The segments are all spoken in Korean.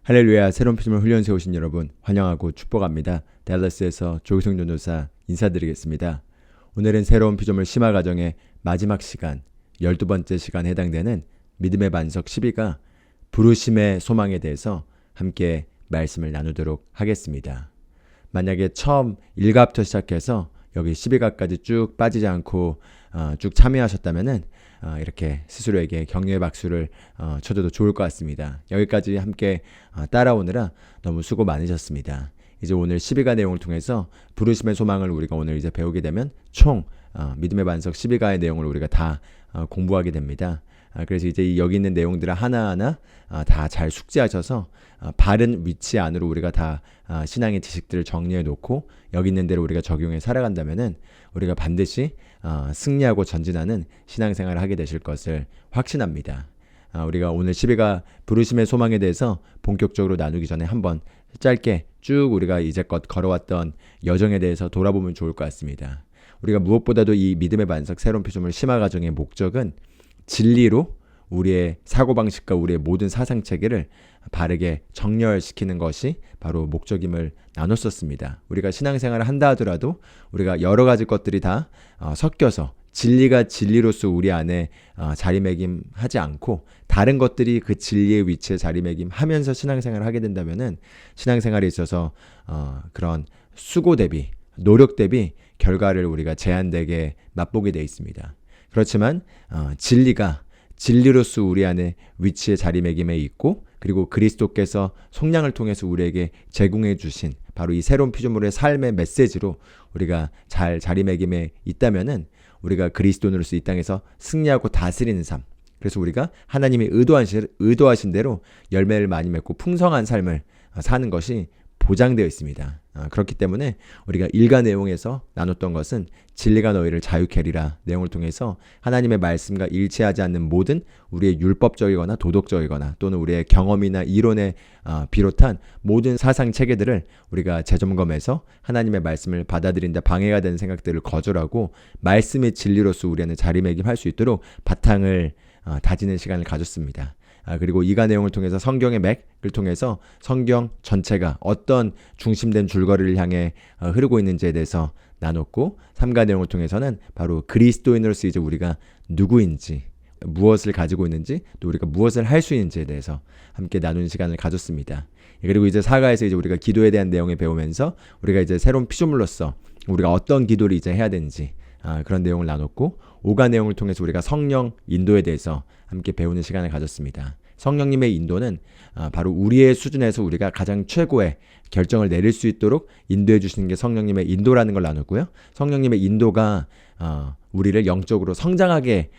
할렐루야. 새로운 피조물 훈련소에 오신 여러분 환영하고 축복합니다. 댈러스에서 조기성 전도사 인사드리겠습니다. 오늘은 새로운 피조물 심화 과정의 마지막 시간 12번째 시간에 해당되는 믿음의 반석 12가 부르심의 소망에 대해서 함께 말씀을 나누도록 하겠습니다. 만약에 처음 1가부터 시작해서 여기 12가까지 쭉 빠지지 않고 쭉 참여하셨다면은 이렇게 스스로에게 격려의 박수를 쳐줘도 좋을 것 같습니다. 여기까지 함께 따라오느라 너무 수고 많으셨습니다. 이제 오늘 12가 내용을 통해서 부르심의 소망을 우리가 오늘 이제 배우게 되면 총 믿음의 반석 12가의 내용을 우리가 다 공부하게 됩니다. 그래서 이제 여기 있는 내용들을 하나하나 다 잘 숙지하셔서 바른 위치 안으로 우리가 다 신앙의 지식들을 정리해 놓고 여기 있는 대로 우리가 적용해 살아간다면은 우리가 반드시 승리하고 전진하는 신앙생활을 하게 되실 것을 확신합니다. 우리가 오늘 12가 부르심의 소망에 대해서 본격적으로 나누기 전에 한번 짧게 쭉 우리가 이제껏 걸어왔던 여정에 대해서 돌아보면 좋을 것 같습니다. 우리가 무엇보다도 이 믿음의 반석 새로운 피조물 심화 과정의 목적은 진리로 우리의 사고방식과 우리의 모든 사상체계를 바르게 정렬시키는 것이 바로 목적임을 나눴었습니다. 우리가 신앙생활을 한다 하더라도 우리가 여러 가지 것들이 다 섞여서 진리가 진리로서 우리 안에 자리매김하지 않고 다른 것들이 그 진리의 위치에 자리매김하면서 신앙생활을 하게 된다면은 신앙생활에 있어서 그런 수고 대비 노력 대비 결과를 우리가 제한되게 맛보게 되어 있습니다. 그렇지만 진리가 진리로서 우리 안에 위치에 자리매김해 있고 그리고 그리스도께서 속량을 통해서 우리에게 제공해 주신 바로 이 새로운 피조물의 삶의 메시지로 우리가 잘 자리매김해 있다면은 우리가 그리스도인으로서 이 땅에서 승리하고 다스리는 삶, 그래서 우리가 하나님이 의도하신 대로 열매를 많이 맺고 풍성한 삶을 사는 것이 보장되어 있습니다. 그렇기 때문에 우리가 일가 내용에서 나눴던 것은 진리가 너희를 자유케 하리라 내용을 통해서 하나님의 말씀과 일치하지 않는 모든 우리의 율법적이거나 도덕적이거나 또는 우리의 경험이나 이론에 비롯한 모든 사상 체계들을 우리가 재점검해서 하나님의 말씀을 받아들인다 방해가 되는 생각들을 거절하고 말씀의 진리로서 우리 안에 자리매김할 수 있도록 바탕을 다지는 시간을 가졌습니다. 그리고 이가 내용을 통해서 성경의 맥을 통해서 성경 전체가 어떤 중심된 줄거리를 향해 흐르고 있는지에 대해서 나눴고 3가 내용을 통해서는 바로 그리스도인으로서 이제 우리가 누구인지 무엇을 가지고 있는지 또 우리가 무엇을 할 수 있는지에 대해서 함께 나누는 시간을 가졌습니다. 그리고 이제 4가에서 이제 우리가 기도에 대한 내용을 배우면서 우리가 이제 새로운 피조물로서 우리가 어떤 기도를 이제 해야 되는지 그런 내용을 나눴고 5가 내용을 통해서 우리가 성령 인도에 대해서 함께 배우는 시간을 가졌습니다. 성령님의 인도는 바로 우리의 수준에서 우리가 가장 최고의 결정을 내릴 수 있도록 인도해 주시는 게 성령님의 인도라는 걸 나눴고요. 성령님의 인도가 우리를 영적으로 성장하게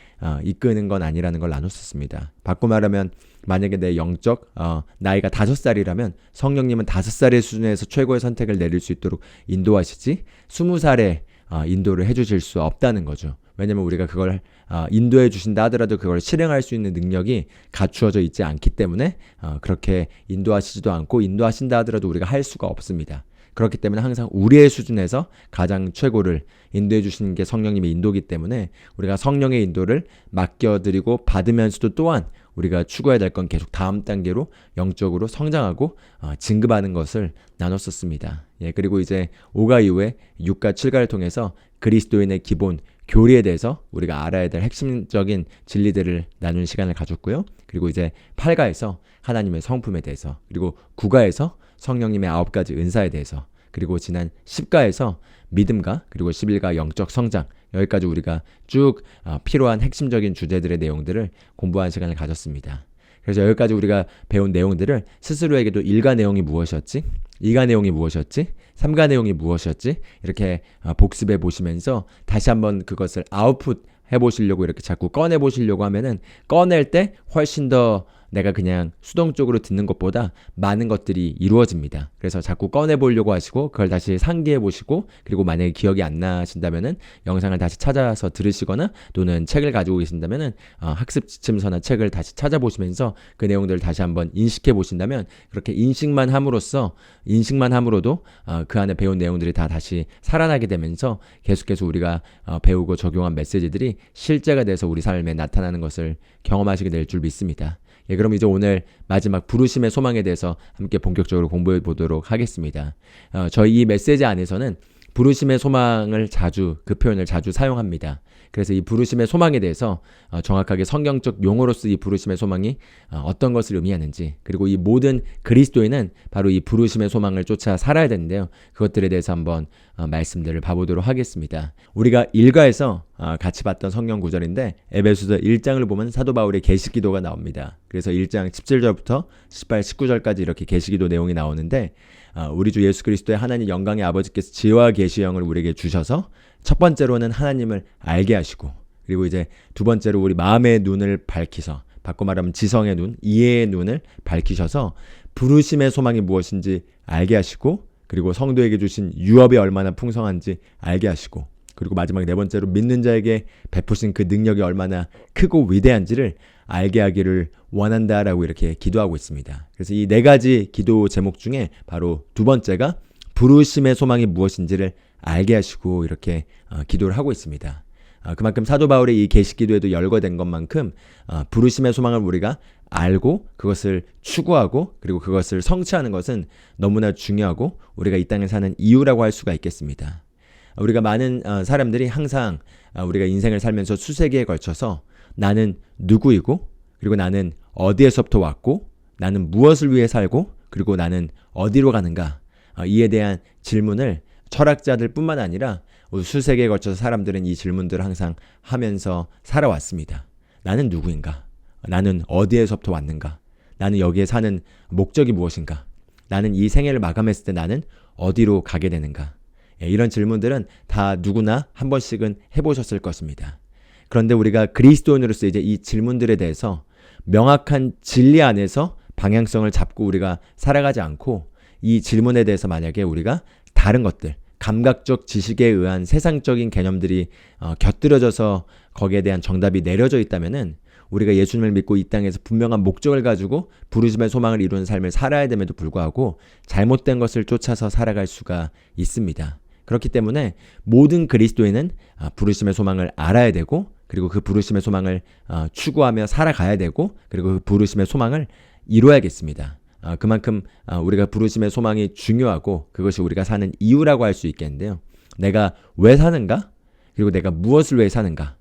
이끄는 건 아니라는 걸 나눴었습니다. 바꿔 말하면 만약에 내 영적 나이가 5살이라면 성령님은 5살의 수준에서 최고의 선택을 내릴 수 있도록 인도하시지 20살에 인도를 해주실 수 없다는 거죠. 왜냐면 우리가 그걸 인도해 주신다 하더라도 그걸 실행할 수 있는 능력이 갖추어져 있지 않기 때문에 그렇게 인도하시지도 않고 인도하신다 하더라도 우리가 할 수가 없습니다. 그렇기 때문에 항상 우리의 수준에서 가장 최고를 인도해 주시는 게 성령님의 인도이기 때문에 우리가 성령의 인도를 맡겨드리고 받으면서도 또한 우리가 추구해야 될 건 계속 다음 단계로 영적으로 성장하고 진급하는 것을 나눴었습니다. 그리고 이제 5가 이후에 6가 7가를 통해서 그리스도인의 기본 교리에 대해서 우리가 알아야 될 핵심적인 진리들을 나누는 시간을 가졌고요. 그리고 이제 8가에서 하나님의 성품에 대해서 그리고 9가에서 성령님의 9가지 은사에 대해서 그리고 지난 10가에서 믿음과 그리고 11가 영적 성장 여기까지 우리가 쭉 필요한 핵심적인 주제들의 내용들을 공부하는 시간을 가졌습니다. 그래서 여기까지 우리가 배운 내용들을 스스로에게도 1가 내용이 무엇이었지? 2가 내용이 무엇이었지? 3가 내용이 무엇이었지? 이렇게 복습해 보시면서 다시 한번 그것을 아웃풋 해보시려고 이렇게 자꾸 꺼내보시려고 하면은 꺼낼 때 훨씬 더 내가 그냥 수동적으로 듣는 것보다 많은 것들이 이루어집니다. 그래서 자꾸 꺼내보려고 하시고 그걸 다시 상기해보시고 그리고 만약에 기억이 안 나신다면은 영상을 다시 찾아서 들으시거나 또는 책을 가지고 계신다면은 학습 지침서나 책을 다시 찾아보시면서 그 내용들을 다시 한번 인식해보신다면 그렇게 인식만 함으로도 그 안에 배운 내용들이 다 다시 살아나게 되면서 계속해서 우리가 배우고 적용한 메시지들이 실제가 돼서 우리 삶에 나타나는 것을 경험하시게 될 줄 믿습니다. 그럼 이제 오늘 마지막 부르심의 소망에 대해서 함께 본격적으로 공부해 보도록 하겠습니다. 저희 이 메시지 안에서는 부르심의 소망을 그 표현을 자주 사용합니다. 그래서 이 부르심의 소망에 대해서 정확하게 성경적 용어로서 이 부르심의 소망이 어떤 것을 의미하는지, 그리고 이 모든 그리스도인은 바로 이 부르심의 소망을 쫓아 살아야 되는데요. 그것들에 대해서 한번 말씀들을 봐보도록 하겠습니다. 우리가 일과에서 같이 봤던 성경 구절인데 에베소서 1장을 보면 사도 바울의 계시기도가 나옵니다. 그래서 1장 17절부터 18, 19절까지 이렇게 계시기도 내용이 나오는데 우리 주 예수 그리스도의 하나님 영광의 아버지께서 지혜와 계시의 영을 우리에게 주셔서 첫 번째로는 하나님을 알게 하시고, 그리고 이제 두 번째로 우리 마음의 눈을 밝히셔, 바꿔 말하면 지성의 눈, 이해의 눈을 밝히셔서 부르심의 소망이 무엇인지 알게 하시고, 그리고 성도에게 주신 유업이 얼마나 풍성한지 알게 하시고, 그리고 마지막 네 번째로 믿는 자에게 베푸신 그 능력이 얼마나 크고 위대한지를 알게 하기를 원한다라고 이렇게 기도하고 있습니다. 그래서 이 네 가지 기도 제목 중에 바로 두 번째가 부르심의 소망이 무엇인지를 알게 하시고 이렇게 기도를 하고 있습니다. 그만큼 사도 바울의 이 계시기도에도 열거된 것만큼 부르심의 소망을 우리가 알고 그것을 추구하고 그리고 그것을 성취하는 것은 너무나 중요하고 우리가 이 땅에 사는 이유라고 할 수가 있겠습니다. 우리가 많은 사람들이 항상 우리가 인생을 살면서 수세기에 걸쳐서 나는 누구이고, 그리고 나는 어디에서부터 왔고, 나는 무엇을 위해 살고, 그리고 나는 어디로 가는가, 이에 대한 질문을 철학자들 뿐만 아니라 수세기에 걸쳐서 사람들은 이 질문들을 항상 하면서 살아왔습니다. 나는 누구인가? 나는 어디에서부터 왔는가? 나는 여기에 사는 목적이 무엇인가? 나는 이 생애를 마감했을 때 나는 어디로 가게 되는가? 이런 질문들은 다 누구나 한 번씩은 해보셨을 것입니다. 그런데 우리가 그리스도인으로서 이제 이 질문들에 대해서 명확한 진리 안에서 방향성을 잡고 우리가 살아가지 않고, 이 질문에 대해서 만약에 우리가 다른 것들, 감각적 지식에 의한 세상적인 개념들이 곁들여져서 거기에 대한 정답이 내려져 있다면은 우리가 예수님을 믿고 이 땅에서 분명한 목적을 가지고 부르심의 소망을 이루는 삶을 살아야 됨에도 불구하고 잘못된 것을 쫓아서 살아갈 수가 있습니다. 그렇기 때문에 모든 그리스도인은 부르심의 소망을 알아야 되고, 그리고 그 부르심의 소망을 추구하며 살아가야 되고, 그리고 그 부르심의 소망을 이루어야겠습니다. 그만큼 우리가 부르심의 소망이 중요하고 그것이 우리가 사는 이유라고 할 수 있겠는데요. 내가 왜 사는가? 그리고 내가 무엇을 위해 사는가?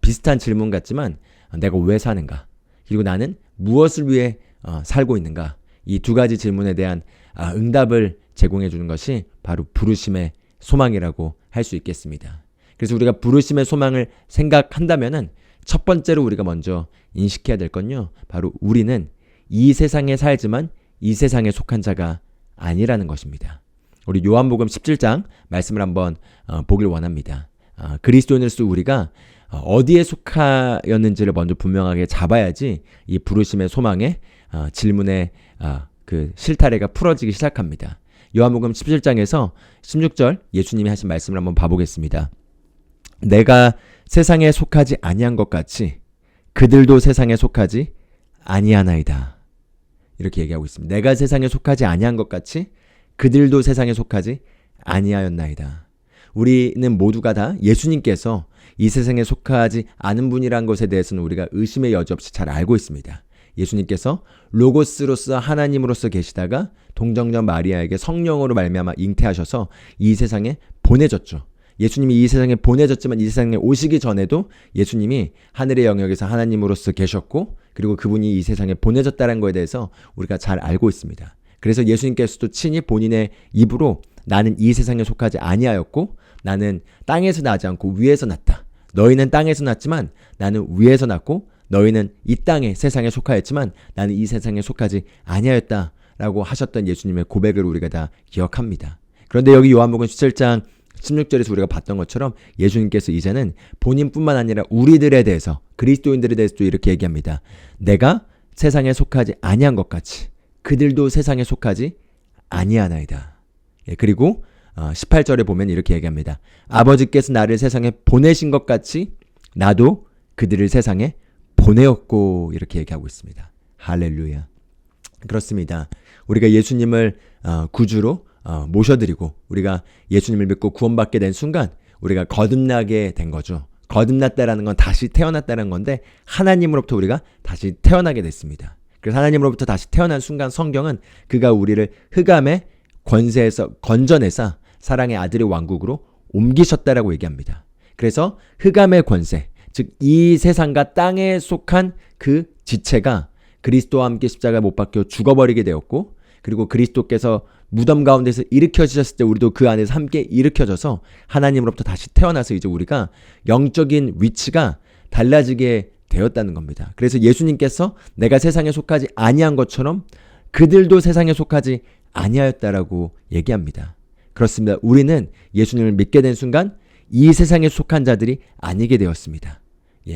비슷한 질문 같지만 내가 왜 사는가? 그리고 나는 무엇을 위해 살고 있는가? 이 두 가지 질문에 대한 응답을 제공해 주는 것이 바로 부르심의 소망이라고 할 수 있겠습니다. 그래서 우리가 부르심의 소망을 생각한다면은 첫 번째로 우리가 먼저 인식해야 될 건요, 바로 우리는 이 세상에 살지만 이 세상에 속한 자가 아니라는 것입니다. 우리 요한복음 17장 말씀을 한번 보길 원합니다. 그리스도인으로서 우리가 어디에 속하였는지를 먼저 분명하게 잡아야지 이 부르심의 소망의 질문의 그 실타래가 풀어지기 시작합니다. 요한복음 17장에서 16절 예수님이 하신 말씀을 한번 봐보겠습니다. 내가 세상에 속하지 아니한 것 같이 그들도 세상에 속하지 아니하나이다. 이렇게 얘기하고 있습니다. 내가 세상에 속하지 아니한 것 같이 그들도 세상에 속하지 아니하였나이다. 우리는 모두가 다 예수님께서 이 세상에 속하지 않은 분이란 것에 대해서는 우리가 의심의 여지 없이 잘 알고 있습니다. 예수님께서 로고스로서 하나님으로서 계시다가 동정녀 마리아에게 성령으로 말미암아 잉태하셔서 이 세상에 보내졌죠. 예수님이 이 세상에 보내졌지만 이 세상에 오시기 전에도 예수님이 하늘의 영역에서 하나님으로서 계셨고, 그리고 그분이 이 세상에 보내졌다는 것에 대해서 우리가 잘 알고 있습니다. 그래서 예수님께서도 친히 본인의 입으로 나는 이 세상에 속하지 아니하였고 나는 땅에서 나지 않고 위에서 났다. 너희는 땅에서 났지만 나는 위에서 났고 너희는 이 땅에 세상에 속하였지만 나는 이 세상에 속하지 아니하였다 라고 하셨던 예수님의 고백을 우리가 다 기억합니다. 그런데 여기 요한복음 17장 16절에서 우리가 봤던 것처럼 예수님께서 이제는 본인뿐만 아니라 우리들에 대해서, 그리스도인들에 대해서도 이렇게 얘기합니다. 내가 세상에 속하지 아니한 것 같이 그들도 세상에 속하지 아니하나이다. 그리고 18절에 보면 이렇게 얘기합니다. 아버지께서 나를 세상에 보내신 것 같이 나도 그들을 세상에 보내었고, 이렇게 얘기하고 있습니다. 할렐루야. 그렇습니다. 우리가 예수님을 구주로 모셔드리고 우리가 예수님을 믿고 구원받게 된 순간 우리가 거듭나게 된 거죠. 거듭났다라는 건 다시 태어났다는 건데 하나님으로부터 우리가 다시 태어나게 됐습니다. 그래서 하나님으로부터 다시 태어난 순간 성경은 그가 우리를 흑암의 권세에서 건져내사 사랑의 아들의 왕국으로 옮기셨다라고 얘기합니다. 그래서 흑암의 권세, 즉 이 세상과 땅에 속한 그 지체가 그리스도와 함께 십자가에 못 박혀 죽어버리게 되었고, 그리고 그리스도께서 무덤 가운데서 일으켜지셨을 때 우리도 그 안에서 함께 일으켜져서 하나님으로부터 다시 태어나서 이제 우리가 영적인 위치가 달라지게 되었다는 겁니다. 그래서 예수님께서 내가 세상에 속하지 아니한 것처럼 그들도 세상에 속하지 아니하였다라고 얘기합니다. 그렇습니다. 우리는 예수님을 믿게 된 순간 이 세상에 속한 자들이 아니게 되었습니다.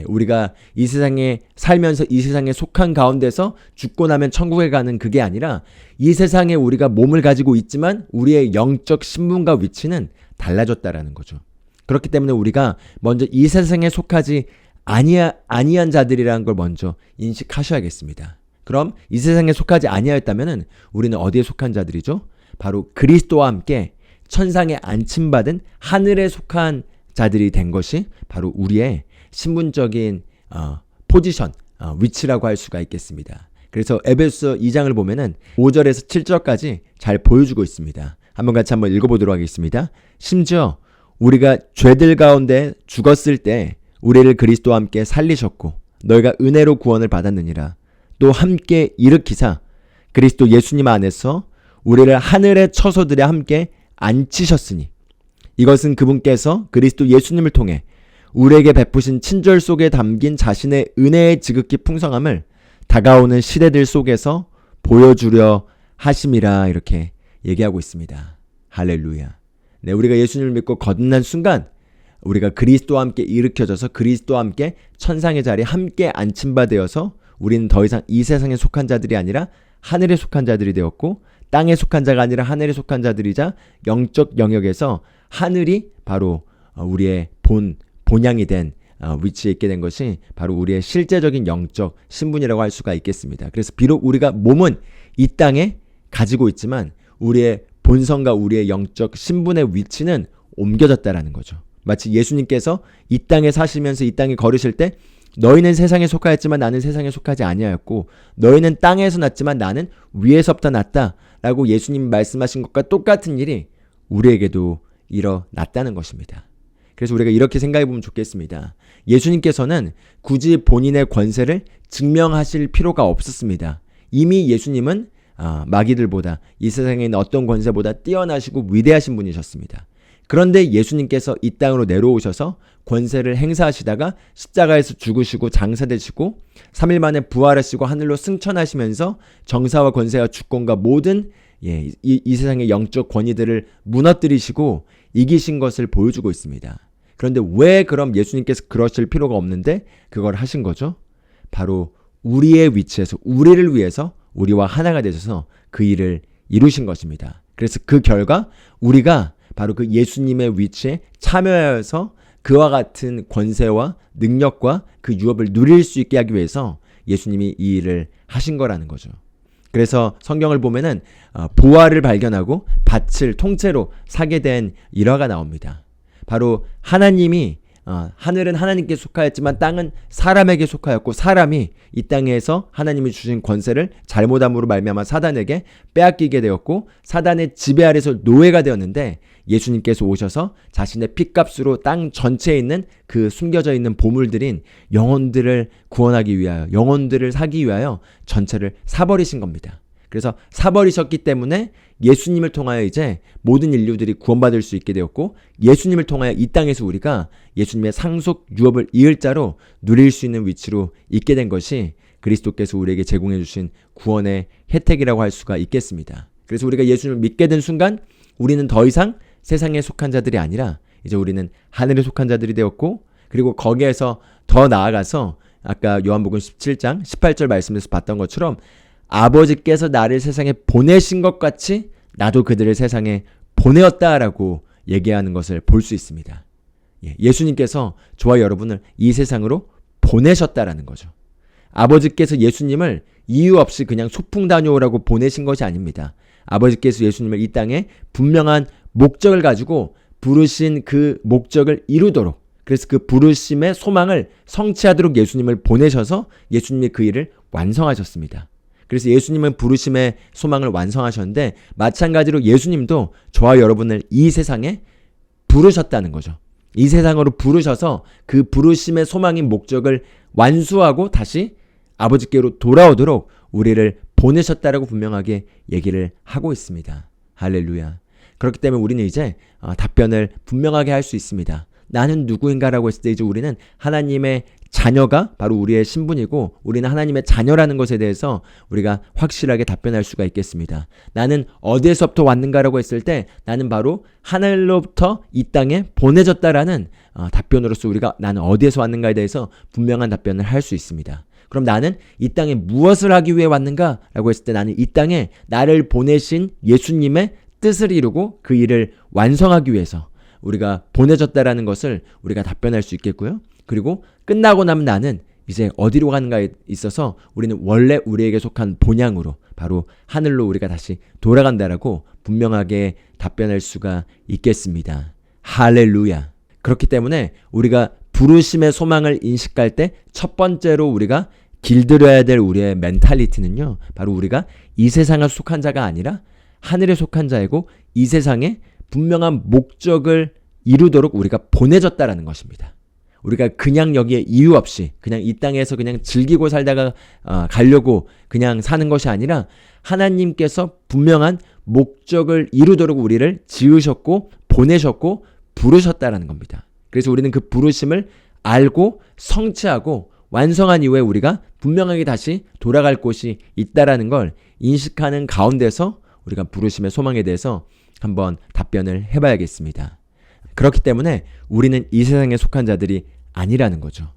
우리가 이 세상에 살면서 이 세상에 속한 가운데서 죽고 나면 천국에 가는 그게 아니라 이 세상에 우리가 몸을 가지고 있지만 우리의 영적 신분과 위치는 달라졌다라는 거죠. 그렇기 때문에 우리가 먼저 이 세상에 속하지 아니한 자들이라는 걸 먼저 인식하셔야겠습니다. 그럼 이 세상에 속하지 아니하였다면 우리는 어디에 속한 자들이죠? 바로 그리스도와 함께 천상에 안침받은 하늘에 속한 자들이 된 것이 바로 우리의 신분적인 포지션, 위치라고 할 수가 있겠습니다. 그래서 에베소 2장을 보면은 5절에서 7절까지 잘 보여주고 있습니다. 한번 같이 한번 읽어보도록 하겠습니다. 심지어 우리가 죄들 가운데 죽었을 때 우리를 그리스도와 함께 살리셨고 너희가 은혜로 구원을 받았느니라. 또 함께 일으키사 그리스도 예수님 안에서 우리를 하늘의 처소들에 함께 앉히셨으니 이것은 그분께서 그리스도 예수님을 통해 우리에게 베푸신 친절 속에 담긴 자신의 은혜의 지극히 풍성함을 다가오는 시대들 속에서 보여주려 하심이라 이렇게 얘기하고 있습니다. 할렐루야. 네, 우리가 예수님을 믿고 거듭난 순간 우리가 그리스도와 함께 일으켜져서 그리스도와 함께 천상의 자리에 함께 앉힌바 되어서 우리는 더 이상 이 세상에 속한 자들이 아니라 하늘에 속한 자들이 되었고 땅에 속한 자가 아니라 하늘에 속한 자들이자 영적 영역에서 하늘이 바로 우리의 본향이 된 위치에 있게 된 것이 바로 우리의 실제적인 영적 신분이라고 할 수가 있겠습니다. 그래서 비록 우리가 몸은 이 땅에 가지고 있지만 우리의 본성과 우리의 영적 신분의 위치는 옮겨졌다라는 거죠. 마치 예수님께서 이 땅에 사시면서 이 땅에 걸으실 때 너희는 세상에 속하였지만 나는 세상에 속하지 아니하였고 너희는 땅에서 났지만 나는 위에서부터 났다 라고 예수님이 말씀하신 것과 똑같은 일이 우리에게도 일어났다는 것입니다. 그래서 우리가 이렇게 생각해 보면 좋겠습니다. 예수님께서는 굳이 본인의 권세를 증명하실 필요가 없었습니다. 이미 예수님은 마귀들보다 이 세상에 있는 어떤 권세보다 뛰어나시고 위대하신 분이셨습니다. 그런데 예수님께서 이 땅으로 내려오셔서 권세를 행사하시다가 십자가에서 죽으시고 장사되시고 3일 만에 부활하시고 하늘로 승천하시면서 정사와 권세와 주권과 모든 이 세상의 영적 권위들을 무너뜨리시고 이기신 것을 보여주고 있습니다. 그런데 왜 그럼 예수님께서 그러실 필요가 없는데 그걸 하신 거죠? 바로 우리의 위치에서 우리를 위해서 우리와 하나가 되셔서 그 일을 이루신 것입니다. 그래서 그 결과 우리가 바로 그 예수님의 위치에 참여하여서 그와 같은 권세와 능력과 그 유업을 누릴 수 있게 하기 위해서 예수님이 이 일을 하신 거라는 거죠. 그래서 성경을 보면은 보화를 발견하고 밭을 통째로 사게 된 일화가 나옵니다. 바로 하나님이 하늘은 하나님께 속하였지만 땅은 사람에게 속하였고 사람이 이 땅에서 하나님이 주신 권세를 잘못함으로 말미암아 사단에게 빼앗기게 되었고 사단의 지배 아래서 노예가 되었는데 예수님께서 오셔서 자신의 핏값으로 땅 전체에 있는 그 숨겨져 있는 보물들인 영혼들을 구원하기 위하여 영혼들을 사기 위하여 전체를 사버리신 겁니다. 그래서 사버리셨기 때문에 예수님을 통하여 이제 모든 인류들이 구원받을 수 있게 되었고 예수님을 통하여 이 땅에서 우리가 예수님의 상속 유업을 이을 자로 누릴 수 있는 위치로 있게 된 것이 그리스도께서 우리에게 제공해 주신 구원의 혜택이라고 할 수가 있겠습니다. 그래서 우리가 예수님을 믿게 된 순간 우리는 더 이상 세상에 속한 자들이 아니라 이제 우리는 하늘에 속한 자들이 되었고 그리고 거기에서 더 나아가서 아까 요한복음 17장 18절 말씀에서 봤던 것처럼 아버지께서 나를 세상에 보내신 것 같이 나도 그들을 세상에 보내었다라고 얘기하는 것을 볼 수 있습니다. 예수님께서 저와 여러분을 이 세상으로 보내셨다라는 거죠. 아버지께서 예수님을 이유 없이 그냥 소풍 다녀오라고 보내신 것이 아닙니다. 아버지께서 예수님을 이 땅에 분명한 목적을 가지고 부르신 그 목적을 이루도록 그래서 그 부르심의 소망을 성취하도록 예수님을 보내셔서 예수님이 그 일을 완성하셨습니다. 그래서 예수님은 부르심의 소망을 완성하셨는데 마찬가지로 예수님도 저와 여러분을 이 세상에 부르셨다는 거죠. 이 세상으로 부르셔서 그 부르심의 소망인 목적을 완수하고 다시 아버지께로 돌아오도록 우리를 보내셨다라고 분명하게 얘기를 하고 있습니다. 할렐루야. 그렇기 때문에 우리는 이제 답변을 분명하게 할 수 있습니다. 나는 누구인가라고 했을 때 이제 우리는 하나님의 자녀가 바로 우리의 신분이고 우리는 하나님의 자녀라는 것에 대해서 우리가 확실하게 답변할 수가 있겠습니다. 나는 어디에서부터 왔는가라고 했을 때 나는 바로 하늘로부터 이 땅에 보내졌다라는 답변으로서 우리가 나는 어디에서 왔는가에 대해서 분명한 답변을 할 수 있습니다. 그럼 나는 이 땅에 무엇을 하기 위해 왔는가라고 했을 때 나는 이 땅에 나를 보내신 예수님의 뜻을 이루고 그 일을 완성하기 위해서 우리가 보내졌다라는 것을 우리가 답변할 수 있겠고요. 그리고 끝나고 나면 나는 이제 어디로 가는가에 있어서 우리는 원래 우리에게 속한 본향으로 바로 하늘로 우리가 다시 돌아간다라고 분명하게 답변할 수가 있겠습니다. 할렐루야. 그렇기 때문에 우리가 부르심의 소망을 인식할 때 첫 번째로 우리가 길들여야 될 우리의 멘탈리티는요. 바로 우리가 이 세상에 속한 자가 아니라 하늘에 속한 자이고 이 세상에 분명한 목적을 이루도록 우리가 보내졌다라는 것입니다. 우리가 그냥 여기에 이유 없이 그냥 이 땅에서 그냥 즐기고 살다가 가려고 그냥 사는 것이 아니라 하나님께서 분명한 목적을 이루도록 우리를 지으셨고 보내셨고 부르셨다라는 겁니다. 그래서 우리는 그 부르심을 알고 성취하고 완성한 이후에 우리가 분명하게 다시 돌아갈 곳이 있다라는 걸 인식하는 가운데서 우리가 부르심의 소망에 대해서 한번 답변을 해봐야겠습니다. 그렇기 때문에 우리는 이 세상에 속한 자들이 아니라는 거죠.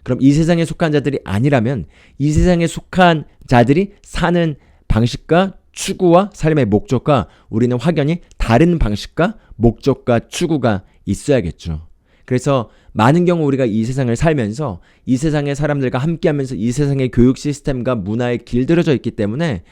그럼 이 세상에 속한 자들이 아니라면 이 세상에 속한 자들이 사는 방식과 추구와 삶의 목적과 우리는 확연히 다른 방식과 목적과 추구가 있어야겠죠. 그래서 많은 경우 우리가 이 세상을 살면서 이 세상의 사람들과 함께하면서 이 세상의 교육 시스템과 문화에 길들여져 있기 때문에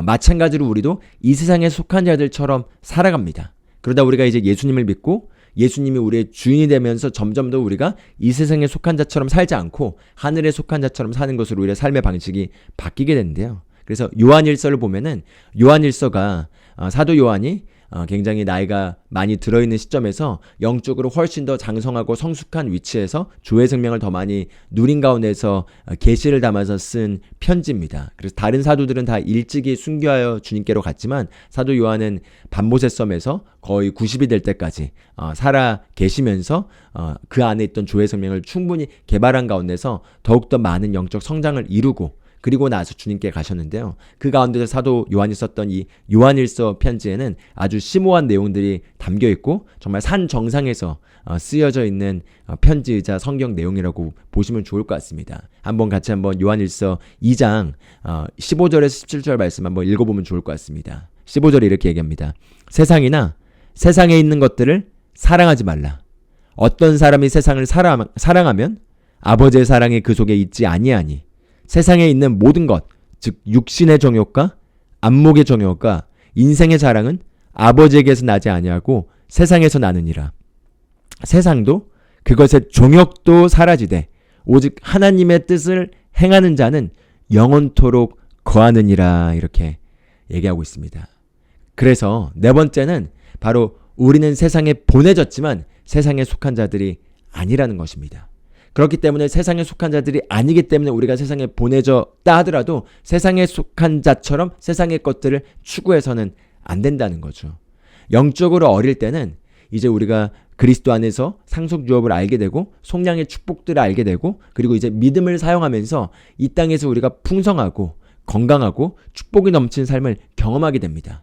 마찬가지로 우리도 이 세상에 속한 자들처럼 살아갑니다. 그러다 우리가 이제 예수님을 믿고 예수님이 우리의 주인이 되면서 점점 더 우리가 이 세상에 속한 자처럼 살지 않고 하늘에 속한 자처럼 사는 것으로 우리의 삶의 방식이 바뀌게 되는데요. 그래서 요한일서를 보면은 요한일서가 사도 요한이 굉장히 나이가 많이 들어있는 시점에서 영적으로 훨씬 더 장성하고 성숙한 위치에서 주의 생명을 더 많이 누린 가운데서 계시를 담아서 쓴 편지입니다. 그래서 다른 사도들은 다 일찍이 순교하여 주님께로 갔지만 사도 요한은 밤모세 섬에서 거의 90이 될 때까지 살아 계시면서 그 안에 있던 주의 생명을 충분히 개발한 가운데서 더욱더 많은 영적 성장을 이루고 그리고 나서 주님께 가셨는데요. 그 가운데서 사도 요한이 썼던 이 요한일서 편지에는 아주 심오한 내용들이 담겨 있고 정말 산 정상에서 쓰여져 있는 편지이자 성경 내용이라고 보시면 좋을 것 같습니다. 같이 한번 요한일서 2장 15절에서 17절 말씀 한번 읽어보면 좋을 것 같습니다. 15절에 이렇게 얘기합니다. 세상이나 세상에 있는 것들을 사랑하지 말라. 어떤 사람이 세상을 사랑하면 아버지의 사랑이 그 속에 있지 아니하니 세상에 있는 모든 것, 즉 육신의 정욕과 안목의 정욕과 인생의 자랑은 아버지에게서 나지 아니하고 세상에서 나느니라. 세상도 그것의 정욕도 사라지되 오직 하나님의 뜻을 행하는 자는 영원토록 거하느니라. 이렇게 얘기하고 있습니다. 그래서 네 번째는 바로 우리는 세상에 보내졌지만 세상에 속한 자들이 아니라는 것입니다. 그렇기 때문에 세상에 속한 자들이 아니기 때문에 우리가 세상에 보내졌다 하더라도 세상에 속한 자처럼 세상의 것들을 추구해서는 안 된다는 거죠. 영적으로 어릴 때는 이제 우리가 그리스도 안에서 상속 유업을 알게 되고 속량의 축복들을 알게 되고 그리고 이제 믿음을 사용하면서 이 땅에서 우리가 풍성하고 건강하고 축복이 넘치는 삶을 경험하게 됩니다.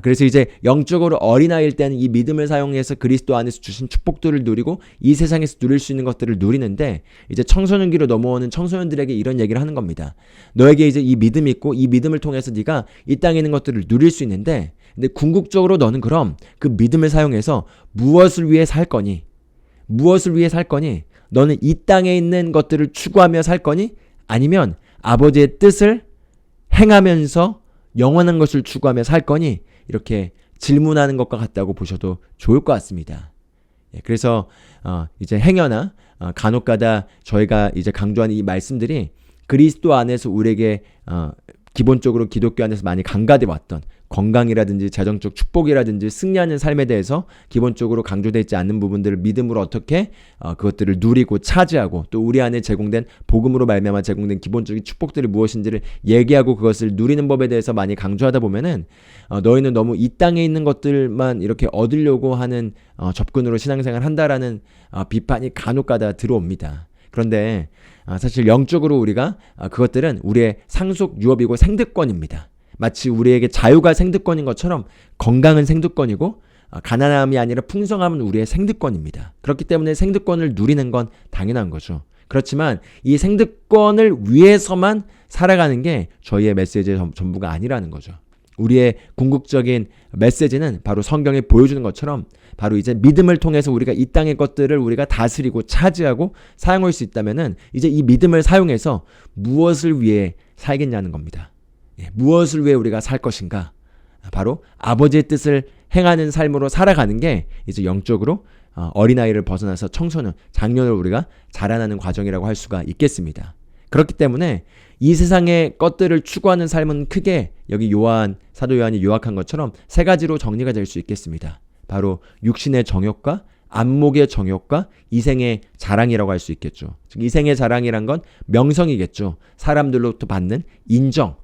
그래서 이제 영적으로 어린아이일 때는 이 믿음을 사용해서 그리스도 안에서 주신 축복들을 누리고 이 세상에서 누릴 수 있는 것들을 누리는데 이제 청소년기로 넘어오는 청소년들에게 이런 얘기를 하는 겁니다. 너에게 이제 이 믿음이 있고 이 믿음을 통해서 네가 이 땅에 있는 것들을 누릴 수 있는데 근데 궁극적으로 너는 그럼 그 믿음을 사용해서 무엇을 위해 살 거니? 무엇을 위해 살 거니? 너는 이 땅에 있는 것들을 추구하며 살 거니? 아니면 아버지의 뜻을 행하면서 영원한 것을 추구하며 살 거니? 이렇게 질문하는 것과 같다고 보셔도 좋을 것 같습니다. 그래서 이제 행여나 간혹가다 저희가 이제 강조하는 이 말씀들이 그리스도 안에서 우리에게 기본적으로 기독교 안에서 많이 강조돼 왔던 건강이라든지 재정적 축복이라든지 승리하는 삶에 대해서 기본적으로 강조되어 있지 않는 부분들을 믿음으로 어떻게 그것들을 누리고 차지하고 또 우리 안에 제공된 복음으로 말미암아 제공된 기본적인 축복들이 무엇인지를 얘기하고 그것을 누리는 법에 대해서 많이 강조하다 보면은 너희는 너무 이 땅에 있는 것들만 이렇게 얻으려고 하는 접근으로 신앙생활을 한다라는 비판이 간혹가다 들어옵니다. 그런데 사실 영적으로 우리가 그것들은 우리의 상속 유업이고 생득권입니다. 마치 우리에게 자유가 생득권인 것처럼 건강은 생득권이고 가난함이 아니라 풍성함은 우리의 생득권입니다. 그렇기 때문에 생득권을 누리는 건 당연한 거죠. 그렇지만 이 생득권을 위해서만 살아가는 게 저희의 메시지의 전부가 아니라는 거죠. 우리의 궁극적인 메시지는 바로 성경에 보여주는 것처럼 바로 이제 믿음을 통해서 우리가 이 땅의 것들을 우리가 다스리고 차지하고 사용할 수 있다면은 이제 이 믿음을 사용해서 무엇을 위해 살겠냐는 겁니다. 무엇을 위해 우리가 살 것인가? 바로 아버지의 뜻을 행하는 삶으로 살아가는 게 이제 영적으로 어린아이를 벗어나서 청소년, 장년을 우리가 자라나는 과정이라고 할 수가 있겠습니다. 그렇기 때문에 이 세상의 것들을 추구하는 삶은 크게 여기 사도 요한이 요약한 것처럼 세 가지로 정리가 될 수 있겠습니다. 바로 육신의 정욕과 안목의 정욕과 이생의 자랑이라고 할 수 있겠죠. 즉 이생의 자랑이란 건 명성이겠죠. 사람들로부터 받는 인정,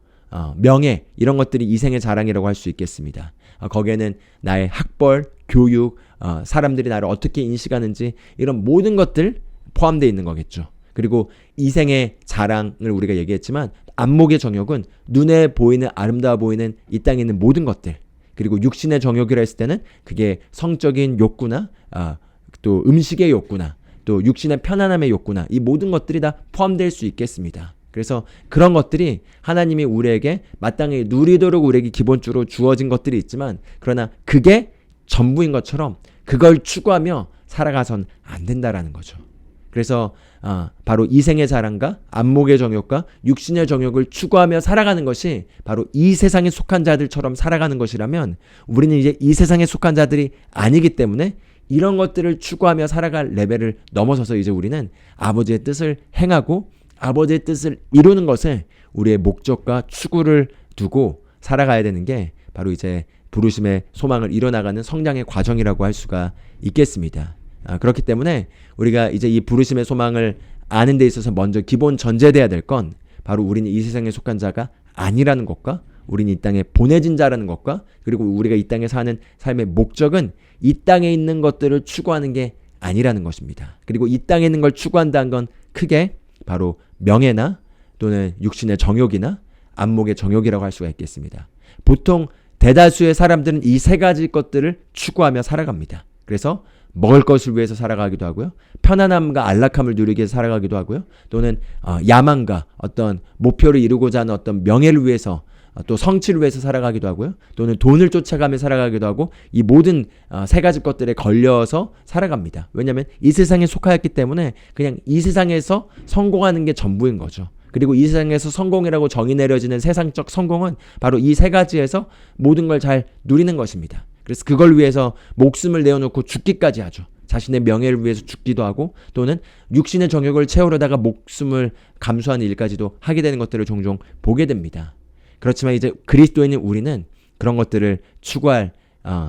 명예 이런 것들이 이생의 자랑이라고 할 수 있겠습니다. 거기에는 나의 학벌, 교육, 사람들이 나를 어떻게 인식하는지 이런 모든 것들 포함되어 있는 거겠죠. 그리고 이생의 자랑을 우리가 얘기했지만 안목의 정욕은 눈에 보이는 아름다워 보이는 이 땅에 있는 모든 것들, 그리고 육신의 정욕이라 했을 때는 그게 성적인 욕구나 또 음식의 욕구나 또 육신의 편안함의 욕구나 이 모든 것들이 다 포함될 수 있겠습니다. 그래서 그런 것들이 하나님이 우리에게 마땅히 누리도록 우리에게 기본적으로 주어진 것들이 있지만 그러나 그게 전부인 것처럼 그걸 추구하며 살아가선 안 된다라는 거죠. 그래서 바로 이생의 자랑과 안목의 정욕과 육신의 정욕을 추구하며 살아가는 것이 바로 이 세상에 속한 자들처럼 살아가는 것이라면 우리는 이제 이 세상에 속한 자들이 아니기 때문에 이런 것들을 추구하며 살아갈 레벨을 넘어서서 이제 우리는 아버지의 뜻을 행하고 아버지의 뜻을 이루는 것에 우리의 목적과 추구를 두고 살아가야 되는 게 바로 이제 부르심의 소망을 이뤄나가는 성장의 과정이라고 할 수가 있겠습니다. 그렇기 때문에 우리가 이제 이 부르심의 소망을 아는 데 있어서 먼저 기본 전제돼야 될 건 바로 우리는 이 세상에 속한 자가 아니라는 것과 우리는 이 땅에 보내진 자라는 것과 그리고 우리가 이 땅에 사는 삶의 목적은 이 땅에 있는 것들을 추구하는 게 아니라는 것입니다. 그리고 이 땅에 있는 걸 추구한다는 건 크게 바로 명예나 또는 육신의 정욕이나 안목의 정욕이라고 할 수가 있겠습니다. 보통 대다수의 사람들은 이 세 가지 것들을 추구하며 살아갑니다. 그래서 먹을 것을 위해서 살아가기도 하고요. 편안함과 안락함을 누리기 위해서 살아가기도 하고요. 또는 야망과 어떤 목표를 이루고자 하는 어떤 명예를 위해서 또 성취를 위해서 살아가기도 하고요. 또는 돈을 쫓아가며 살아가기도 하고 이 모든 세 가지 것들에 걸려서 살아갑니다. 왜냐하면 이 세상에 속하였기 때문에 그냥 이 세상에서 성공하는 게 전부인 거죠. 그리고 이 세상에서 성공이라고 정의 내려지는 세상적 성공은 바로 이 세 가지에서 모든 걸 잘 누리는 것입니다. 그래서 그걸 위해서 목숨을 내어놓고 죽기까지 하죠. 자신의 명예를 위해서 죽기도 하고 또는 육신의 정욕을 채우려다가 목숨을 감수하는 일까지도 하게 되는 것들을 종종 보게 됩니다. 그렇지만 이제 그리스도인인 우리는 그런 것들을 추구할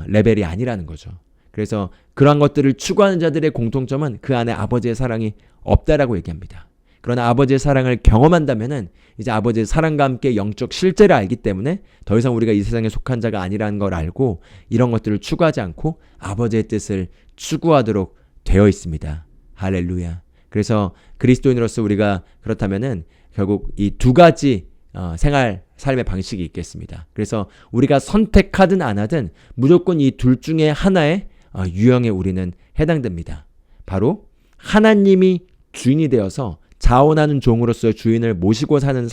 레벨이 아니라는 거죠. 그래서 그러한 것들을 추구하는 자들의 공통점은 그 안에 아버지의 사랑이 없다라고 얘기합니다. 그러나 아버지의 사랑을 경험한다면은 이제 아버지의 사랑과 함께 영적 실제를 알기 때문에 더 이상 우리가 이 세상에 속한 자가 아니라는 걸 알고 이런 것들을 추구하지 않고 아버지의 뜻을 추구하도록 되어 있습니다. 할렐루야. 그래서 그리스도인으로서 우리가 그렇다면은 결국 이 두 가지 삶의 방식이 있겠습니다. 그래서 우리가 선택하든 안 하든 무조건 이 둘 중에 하나의 유형에 우리는 해당됩니다. 바로 하나님이 주인이 되어서 자원하는 종으로서 주인을 모시고 사는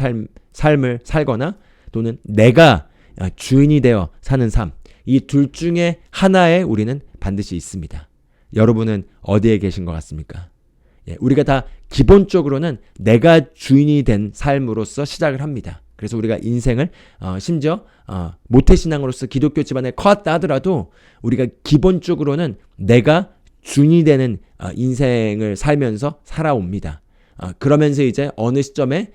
삶을 살거나 또는 내가 주인이 되어 사는 삶, 이 둘 중에 하나에 우리는 반드시 있습니다. 여러분은 어디에 계신 것 같습니까? 우리가 다 기본적으로는 내가 주인이 된 삶으로서 시작을 합니다. 그래서 우리가 인생을 심지어 모태신앙으로서 기독교 집안에 커왔다 하더라도 우리가 기본적으로는 내가 주인이 되는 인생을 살면서 살아옵니다. 그러면서 이제 어느 시점에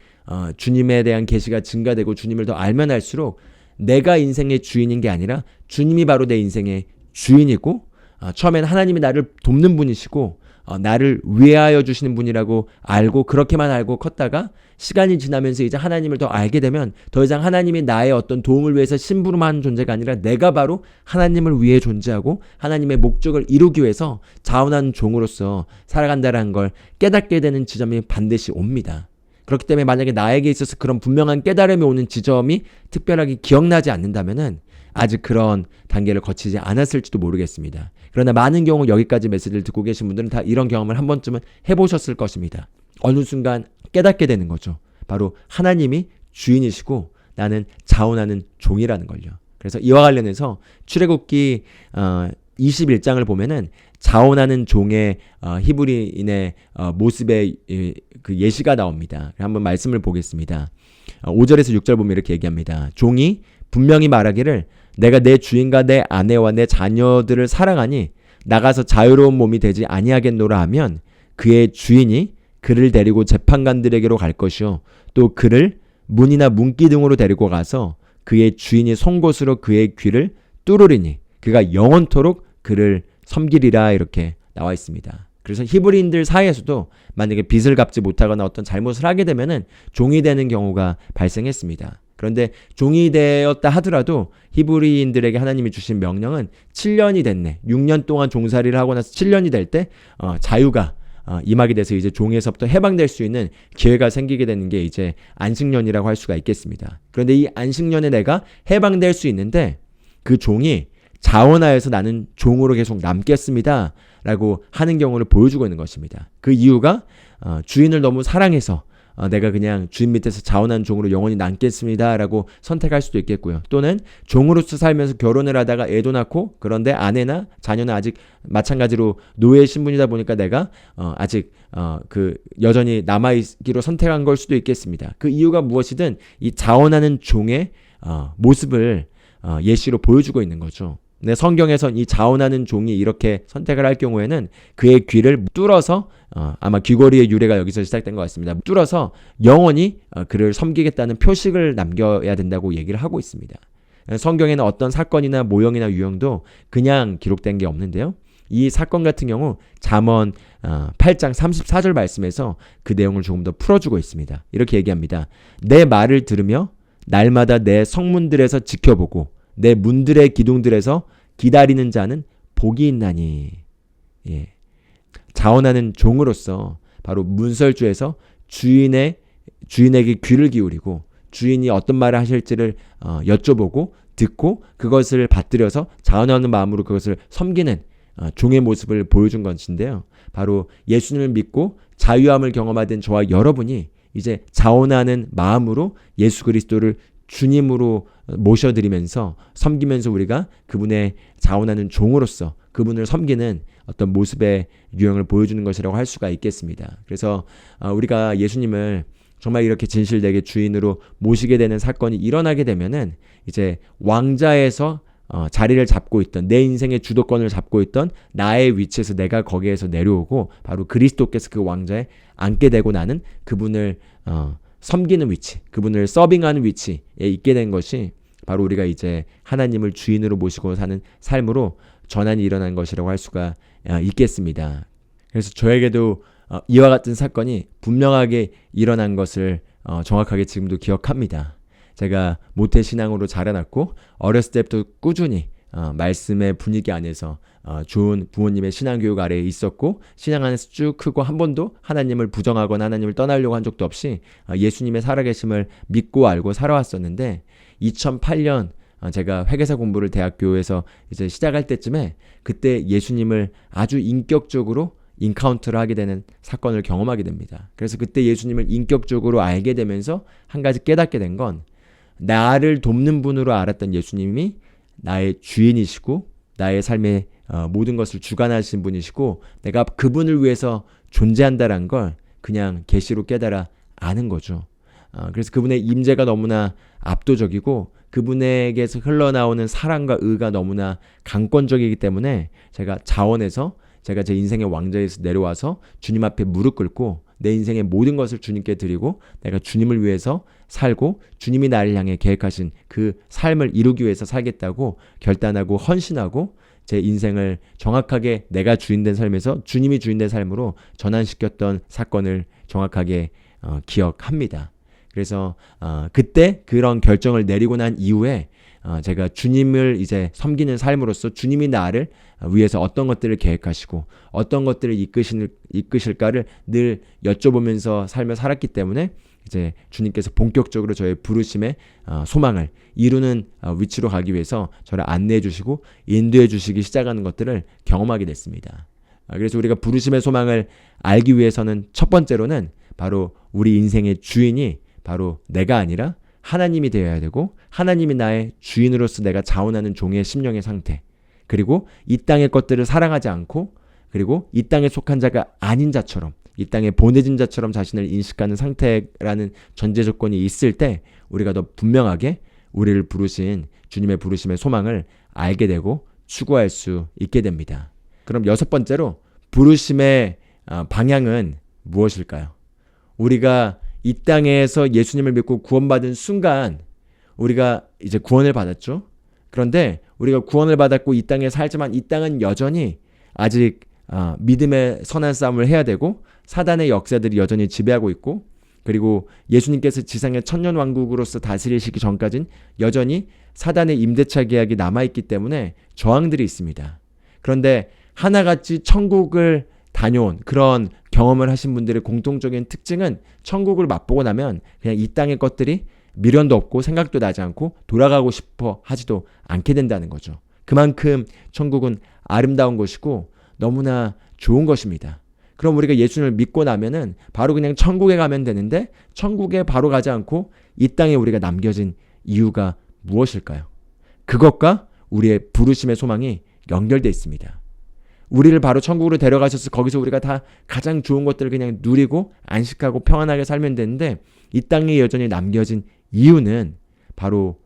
주님에 대한 계시가 증가되고 주님을 더 알면 알수록 내가 인생의 주인인 게 아니라 주님이 바로 내 인생의 주인이고 처음에는 하나님이 나를 돕는 분이시고 나를 위하여 주시는 분이라고 알고 그렇게만 알고 컸다가 시간이 지나면서 이제 하나님을 더 알게 되면 더 이상 하나님이 나의 어떤 도움을 위해서 심부름하는 존재가 아니라 내가 바로 하나님을 위해 존재하고 하나님의 목적을 이루기 위해서 자원하는 종으로서 살아간다는 걸 깨닫게 되는 지점이 반드시 옵니다. 그렇기 때문에 만약에 나에게 있어서 그런 분명한 깨달음이 오는 지점이 특별하게 기억나지 않는다면은 아직 그런 단계를 거치지 않았을지도 모르겠습니다. 그러나 많은 경우 여기까지 메시지를 듣고 계신 분들은 다 이런 경험을 한 번쯤은 해보셨을 것입니다. 어느 순간 깨닫게 되는 거죠. 바로 하나님이 주인이시고 나는 자원하는 종이라는 걸요. 그래서 이와 관련해서 출애굽기 21장을 보면은 자원하는 종의 히브리인의 모습의 그 예시가 나옵니다. 한번 말씀을 보겠습니다. 5절에서 6절 보면 이렇게 얘기합니다. 종이 분명히 말하기를 내가 내 주인과 내 아내와 내 자녀들을 사랑하니 나가서 자유로운 몸이 되지 아니하겠노라 하면 그의 주인이 그를 데리고 재판관들에게로 갈 것이요 또 그를 문이나 문기 등으로 데리고 가서 그의 주인이 선 곳으로 그의 귀를 뚫으리니 그가 영원토록 그를 섬기리라 이렇게 나와 있습니다. 그래서 히브리인들 사이에서도 만약에 빚을 갚지 못하거나 어떤 잘못을 하게 되면은 종이 되는 경우가 발생했습니다. 그런데 종이 되었다 하더라도 히브리인들에게 하나님이 주신 명령은 7년이 됐네. 6년 동안 종살이를 하고 나서 7년이 될 때 자유가 임하게 돼서 이제 종에서부터 해방될 수 있는 기회가 생기게 되는 게 이제 안식년이라고 할 수가 있겠습니다. 그런데 이 안식년에 내가 해방될 수 있는데 그 종이 자원하여서 나는 종으로 계속 남겠습니다 라고 하는 경우를 보여주고 있는 것입니다. 그 이유가 주인을 너무 사랑해서 내가 그냥 주인 밑에서 자원하는 종으로 영원히 남겠습니다 라고 선택할 수도 있겠고요. 또는 종으로서 살면서 결혼을 하다가 애도 낳고 그런데 아내나 자녀는 아직 마찬가지로 노예 신분이다 보니까 내가 아직 그 여전히 남아있기로 선택한 걸 수도 있겠습니다. 그 이유가 무엇이든 이 자원하는 종의 모습을 예시로 보여주고 있는 거죠. 근데 성경에선 이 자원하는 종이 이렇게 선택을 할 경우에는 그의 귀를 뚫어서 아마 귀걸이의 유래가 여기서 시작된 것 같습니다. 뚫어서 영원히 그를 섬기겠다는 표식을 남겨야 된다고 얘기를 하고 있습니다. 성경에는 어떤 사건이나 모형이나 유형도 그냥 기록된 게 없는데요. 이 사건 같은 경우 잠언 8장 34절 말씀에서 그 내용을 조금 더 풀어주고 있습니다. 이렇게 얘기합니다. 내 말을 들으며 날마다 내 성문들에서 지켜보고 내 문들의 기둥들에서 기다리는 자는 복이 있나니. 예. 자원하는 종으로서 바로 문설주에서 주인에게 귀를 기울이고 주인이 어떤 말을 하실지를 여쭤보고 듣고 그것을 받들여서 자원하는 마음으로 그것을 섬기는 종의 모습을 보여준 것인데요. 바로 예수님을 믿고 자유함을 경험하던 저와 여러분이 이제 자원하는 마음으로 예수 그리스도를 주님으로 모셔드리면서 섬기면서 우리가 그분의 자원하는 종으로서 그분을 섬기는 어떤 모습의 유형을 보여주는 것이라고 할 수가 있겠습니다. 그래서 우리가 예수님을 정말 이렇게 진실되게 주인으로 모시게 되는 사건이 일어나게 되면은 이제 왕자에서 자리를 잡고 있던 내 인생의 주도권을 잡고 있던 나의 위치에서 내가 거기에서 내려오고 바로 그리스도께서 그 왕자에 앉게 되고 나는 그분을 섬기는 위치, 그분을 서빙하는 위치에 있게 된 것이 바로 우리가 이제 하나님을 주인으로 모시고 사는 삶으로 전환이 일어난 것이라고 할 수가 있겠습니다. 그래서 저에게도 이와 같은 사건이 분명하게 일어난 것을 정확하게 지금도 기억합니다. 제가 모태신앙으로 자라났고 어렸을 때부터 꾸준히 말씀의 분위기 안에서 좋은 부모님의 신앙교육 아래에 있었고 신앙 안에서 쭉 크고 한 번도 하나님을 부정하거나 하나님을 떠나려고 한 적도 없이 예수님의 살아계심을 믿고 알고 살아왔었는데 2008년 제가 회계사 공부를 대학교에서 이제 시작할 때쯤에 그때 예수님을 아주 인격적으로 인카운트를 하게 되는 사건을 경험하게 됩니다. 그래서 그때 예수님을 인격적으로 알게 되면서 한 가지 깨닫게 된 건 나를 돕는 분으로 알았던 예수님이 나의 주인이시고 나의 삶의 모든 것을 주관하신 분이시고 내가 그분을 위해서 존재한다는 걸 그냥 계시로 깨달아 아는 거죠. 그래서 그분의 임재가 너무나 압도적이고 그분에게서 흘러나오는 사랑과 의가 너무나 강권적이기 때문에 제가 자원해서 제가 제 인생의 왕좌에서 내려와서 주님 앞에 무릎 꿇고 내 인생의 모든 것을 주님께 드리고 내가 주님을 위해서 살고 주님이 나를 향해 계획하신 그 삶을 이루기 위해서 살겠다고 결단하고 헌신하고 제 인생을 정확하게 내가 주인된 삶에서 주님이 주인된 삶으로 전환시켰던 사건을 정확하게 기억합니다. 그래서 그때 그런 결정을 내리고 난 이후에 제가 주님을 이제 섬기는 삶으로써 주님이 나를 위해서 어떤 것들을 계획하시고 어떤 것들을 이끄실까를 늘 여쭤보면서 삶을 살았기 때문에 이제 주님께서 본격적으로 저의 부르심의 소망을 이루는 위치로 가기 위해서 저를 안내해 주시고 인도해 주시기 시작하는 것들을 경험하게 됐습니다. 그래서 우리가 부르심의 소망을 알기 위해서는 첫 번째로는 바로 우리 인생의 주인이 바로 내가 아니라 하나님이 되어야 되고 하나님이 나의 주인으로서 내가 자원하는 종의 심령의 상태, 그리고 이 땅의 것들을 사랑하지 않고 그리고 이 땅에 속한 자가 아닌 자처럼 이 땅에 보내진 자처럼 자신을 인식하는 상태라는 전제 조건이 있을 때 우리가 더 분명하게 우리를 부르신 주님의 부르심의 소망을 알게 되고 추구할 수 있게 됩니다. 그럼 여섯 번째로 부르심의 방향은 무엇일까요? 우리가 이 땅에서 예수님을 믿고 구원받은 순간 우리가 이제 구원을 받았죠. 그런데 우리가 구원을 받았고 이 땅에 살지만 이 땅은 여전히 아직 믿음의 선한 싸움을 해야 되고 사단의 역사들이 여전히 지배하고 있고 그리고 예수님께서 지상의 천년왕국으로서 다스리시기 전까지는 여전히 사단의 임대차 계약이 남아있기 때문에 저항들이 있습니다. 그런데 하나같이 천국을 다녀온 그런 경험을 하신 분들의 공통적인 특징은 천국을 맛보고 나면 그냥 이 땅의 것들이 미련도 없고 생각도 나지 않고 돌아가고 싶어 하지도 않게 된다는 거죠. 그만큼 천국은 아름다운 것이고 너무나 좋은 것입니다. 그럼 우리가 예수님을 믿고 나면은 바로 그냥 천국에 가면 되는데 천국에 바로 가지 않고 이 땅에 우리가 남겨진 이유가 무엇일까요? 그것과 우리의 부르심의 소망이 연결되어 있습니다. 우리를 바로 천국으로 데려가셔서 거기서 우리가 다 가장 좋은 것들을 그냥 누리고 안식하고 평안하게 살면 되는데 이 땅에 여전히 남겨진 이유는 바로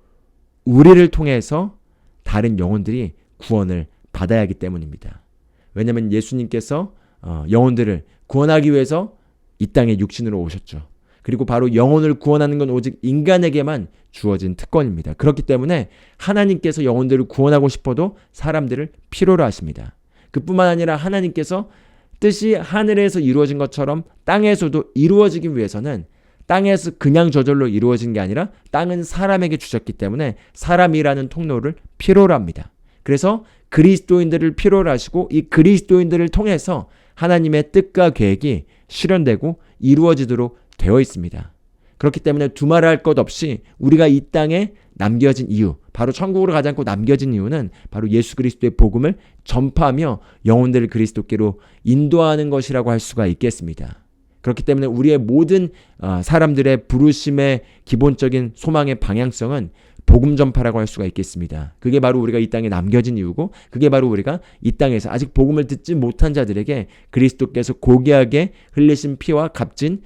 우리를 통해서 다른 영혼들이 구원을 받아야 하기 때문입니다. 왜냐하면 예수님께서 영혼들을 구원하기 위해서 이 땅에 육신으로 오셨죠. 그리고 바로 영혼을 구원하는 건 오직 인간에게만 주어진 특권입니다. 그렇기 때문에 하나님께서 영혼들을 구원하고 싶어도 사람들을 필요로 하십니다. 그뿐만 아니라 하나님께서 뜻이 하늘에서 이루어진 것처럼 땅에서도 이루어지기 위해서는 땅에서 그냥 저절로 이루어진 게 아니라 땅은 사람에게 주셨기 때문에 사람이라는 통로를 필요로 합니다. 그래서 그리스도인들을 필요로 하시고 이 그리스도인들을 통해서 하나님의 뜻과 계획이 실현되고 이루어지도록 되어 있습니다. 그렇기 때문에 두말할 것 없이 우리가 이 땅에 남겨진 이유, 바로 천국으로 가지 않고 남겨진 이유는 바로 예수 그리스도의 복음을 전파하며 영혼들을 그리스도께로 인도하는 것이라고 할 수가 있겠습니다. 그렇기 때문에 우리의 모든 사람들의 부르심의 기본적인 소망의 방향성은 복음 전파라고 할 수가 있겠습니다. 그게 바로 우리가 이 땅에 남겨진 이유고 그게 바로 우리가 이 땅에서 아직 복음을 듣지 못한 자들에게 그리스도께서 고귀하게 흘리신 피와 값진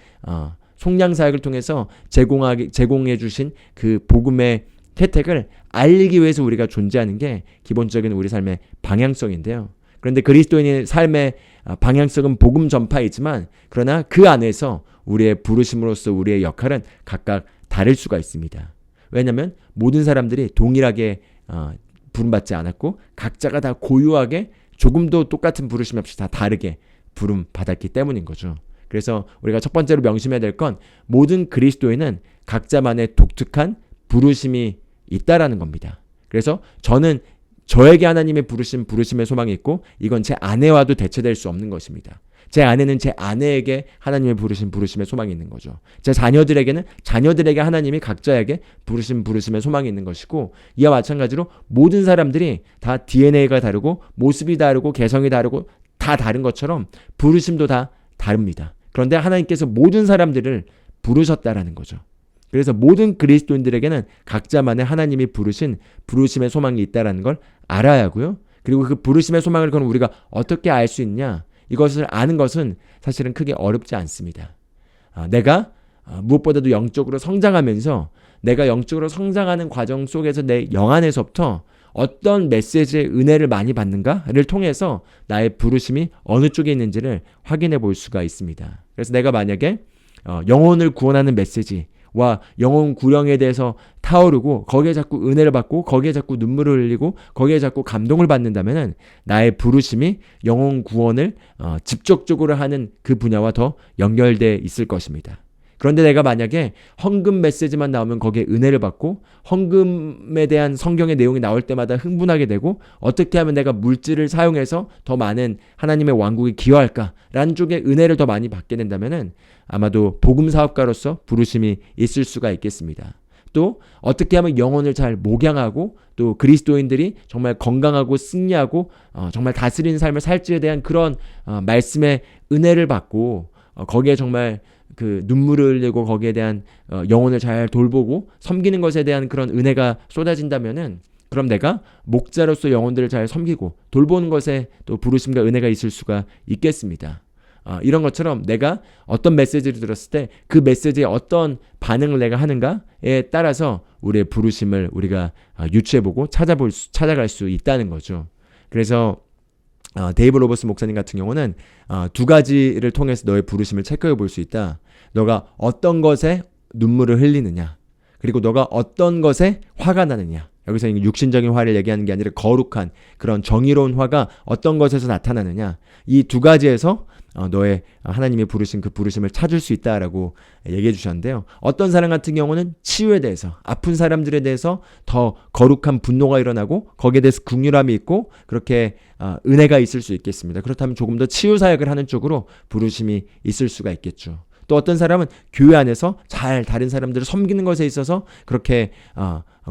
속량사역을 통해서 제공해 주신 그 복음의 혜택을 알리기 위해서 우리가 존재하는 게 기본적인 우리 삶의 방향성인데요. 그런데 그리스도인의 삶의 방향성은 복음 전파이지만 그러나 그 안에서 우리의 부르심으로서 우리의 역할은 각각 다를 수가 있습니다. 왜냐하면 모든 사람들이 동일하게 부름받지 않았고 각자가 다 고유하게 조금도 똑같은 부르심 없이 다 다르게 부름받았기 때문인 거죠. 그래서 우리가 첫 번째로 명심해야 될 건 모든 그리스도인은 각자만의 독특한 부르심이 있다라는 겁니다. 그래서 저는 저에게 하나님의 부르심의 소망이 있고 이건 제 아내와도 대체될 수 없는 것입니다. 제 아내는 제 아내에게 하나님의 부르심의 소망이 있는 거죠. 제 자녀들에게는 자녀들에게 하나님이 각자에게 부르심의 소망이 있는 것이고 이와 마찬가지로 모든 사람들이 다 DNA가 다르고 모습이 다르고 개성이 다르고 다 다른 것처럼 부르심도 다 다릅니다. 그런데 하나님께서 모든 사람들을 부르셨다라는 거죠. 그래서 모든 그리스도인들에게는 각자만의 하나님이 부르신 부르심의 소망이 있다는 걸 알아야 하고요. 그리고 그 부르심의 소망을 그럼 우리가 어떻게 알 수 있냐? 이것을 아는 것은 사실은 크게 어렵지 않습니다. 내가 무엇보다도 영적으로 성장하면서 내가 영적으로 성장하는 과정 속에서 내 영 안에서부터 어떤 메시지의 은혜를 많이 받는가를 통해서 나의 부르심이 어느 쪽에 있는지를 확인해 볼 수가 있습니다. 그래서 내가 만약에 영혼을 구원하는 메시지와 영혼 구령에 대해서 타오르고 거기에 자꾸 은혜를 받고 거기에 자꾸 눈물을 흘리고 거기에 자꾸 감동을 받는다면은 나의 부르심이 영혼 구원을 직접적으로 하는 그 분야와 더 연결돼 있을 것입니다. 그런데 내가 만약에 헌금 메시지만 나오면 거기에 은혜를 받고 헌금에 대한 성경의 내용이 나올 때마다 흥분하게 되고 어떻게 하면 내가 물질을 사용해서 더 많은 하나님의 왕국에 기여할까라는 쪽에 은혜를 더 많이 받게 된다면은 아마도 복음 사업가로서 부르심이 있을 수가 있겠습니다. 또 어떻게 하면 영혼을 잘 목양하고 또 그리스도인들이 정말 건강하고 승리하고 정말 다스리는 삶을 살지에 대한 그런 말씀의 은혜를 받고 거기에 정말 그 눈물을 흘리고 거기에 대한 영혼을 잘 돌보고 섬기는 것에 대한 그런 은혜가 쏟아진다면은 그럼 내가 목자로서 영혼들을 잘 섬기고 돌보는 것에 또 부르심과 은혜가 있을 수가 있겠습니다. 이런 것처럼 내가 어떤 메시지를 들었을 때 그 메시지에 어떤 반응을 내가 하는가에 따라서 우리의 부르심을 우리가 유추해보고 찾아갈 수 있다는 거죠. 그래서 데이브 로버스 목사님 같은 경우는 두 가지를 통해서 너의 부르심을 체크해 볼 수 있다. 너가 어떤 것에 눈물을 흘리느냐, 그리고 너가 어떤 것에 화가 나느냐. 여기서 육신적인 화를 얘기하는 게 아니라 거룩한 그런 정의로운 화가 어떤 것에서 나타나느냐. 이 두 가지에서 너의 하나님이 부르신 그 부르심을 찾을 수 있다라고 얘기해 주셨는데요. 어떤 사람 같은 경우는 치유에 대해서, 아픈 사람들에 대해서 더 거룩한 분노가 일어나고 거기에 대해서 긍휼함이 있고 그렇게 은혜가 있을 수 있겠습니다. 그렇다면 조금 더 치유 사역을 하는 쪽으로 부르심이 있을 수가 있겠죠. 또 어떤 사람은 교회 안에서 잘 다른 사람들을 섬기는 것에 있어서 그렇게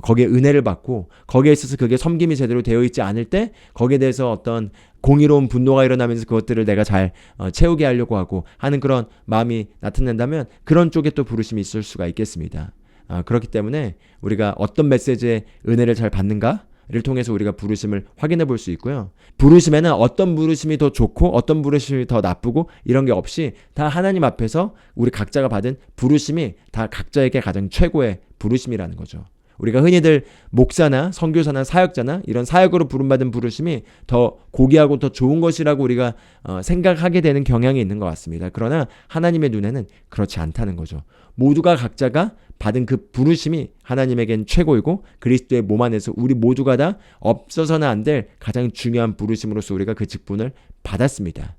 거기에 은혜를 받고 거기에 있어서 그게 섬김이 제대로 되어 있지 않을 때 거기에 대해서 어떤 공의로운 분노가 일어나면서 그것들을 내가 잘 채우게 하려고 하고 하는 그런 마음이 나타난다면 그런 쪽에 또 부르심이 있을 수가 있겠습니다. 그렇기 때문에 우리가 어떤 메시지의 은혜를 잘 받는가? 를 통해서 우리가 부르심을 확인해 볼 수 있고요. 부르심에는 어떤 부르심이 더 좋고 어떤 부르심이 더 나쁘고 이런 게 없이 다 하나님 앞에서 우리 각자가 받은 부르심이 다 각자에게 가장 최고의 부르심이라는 거죠. 우리가 흔히들 목사나 선교사나 사역자나 이런 사역으로 부름받은 부르심이 더 고귀하고 더 좋은 것이라고 우리가 생각하게 되는 경향이 있는 것 같습니다. 그러나 하나님의 눈에는 그렇지 않다는 거죠. 모두가 각자가 받은 그 부르심이 하나님에겐 최고이고 그리스도의 몸 안에서 우리 모두가 다 없어서는 안 될 가장 중요한 부르심으로서 우리가 그 직분을 받았습니다.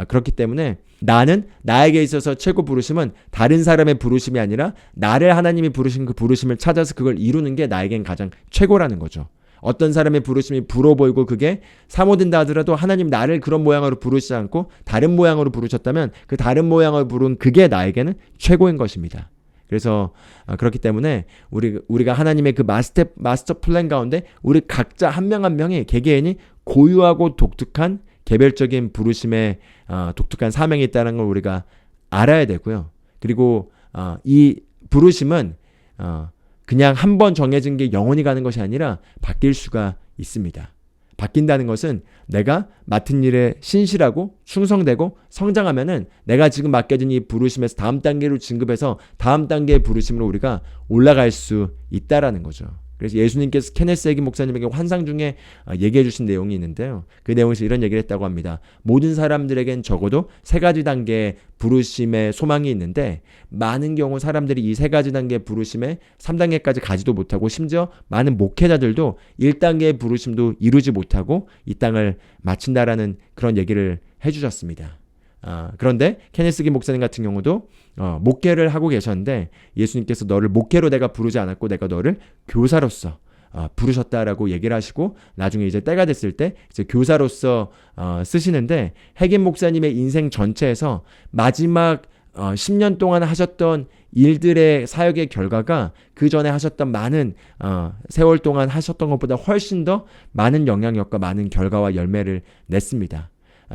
그렇기 때문에 나는 나에게 있어서 최고 부르심은 다른 사람의 부르심이 아니라 나를 하나님이 부르신 그 부르심을 찾아서 그걸 이루는 게 나에겐 가장 최고라는 거죠. 어떤 사람의 부르심이 불어 보이고 그게 사모된다 하더라도 하나님 나를 그런 모양으로 부르시지 않고 다른 모양으로 부르셨다면 그 다른 모양으로 부른 그게 나에게는 최고인 것입니다. 그래서 그렇기 때문에 우리가 하나님의 그 마스터 플랜 가운데 우리 각자 한 명 한 명이 개개인이 고유하고 독특한 개별적인 부르심의 독특한 사명이 있다는 걸 우리가 알아야 되고요. 그리고 이 부르심은 그냥 한 번 정해진 게 영원히 가는 것이 아니라 바뀔 수가 있습니다. 바뀐다는 것은 내가 맡은 일에 신실하고 충성되고 성장하면은 내가 지금 맡겨진 이 부르심에서 다음 단계로 진급해서 다음 단계의 부르심으로 우리가 올라갈 수 있다라는 거죠. 그래서 예수님께서 케네스 해긴 목사님에게 환상 중에 얘기해 주신 내용이 있는데요. 그 내용에서 이런 얘기를 했다고 합니다. 모든 사람들에겐 적어도 3가지 단계의 부르심의 소망이 있는데 많은 경우 사람들이 이 3가지 단계의 부르심의 3단계까지 가지도 못하고 심지어 많은 목회자들도 1단계의 부르심도 이루지 못하고 이 땅을 마친다라는 그런 얘기를 해주셨습니다. 그런데 케네스 해긴 목사님 같은 경우도 목회를 하고 계셨는데 예수님께서 너를 목회로 내가 부르지 않았고 내가 너를 교사로서 부르셨다라고 얘기를 하시고 나중에 이제 때가 됐을 때 이제 교사로서 쓰시는데 해긴 목사님의 인생 전체에서 마지막 10년 동안 하셨던 일들의 사역의 결과가 그 전에 하셨던 많은 세월 동안 하셨던 것보다 훨씬 더 많은 영향력과 많은 결과와 열매를 냈습니다.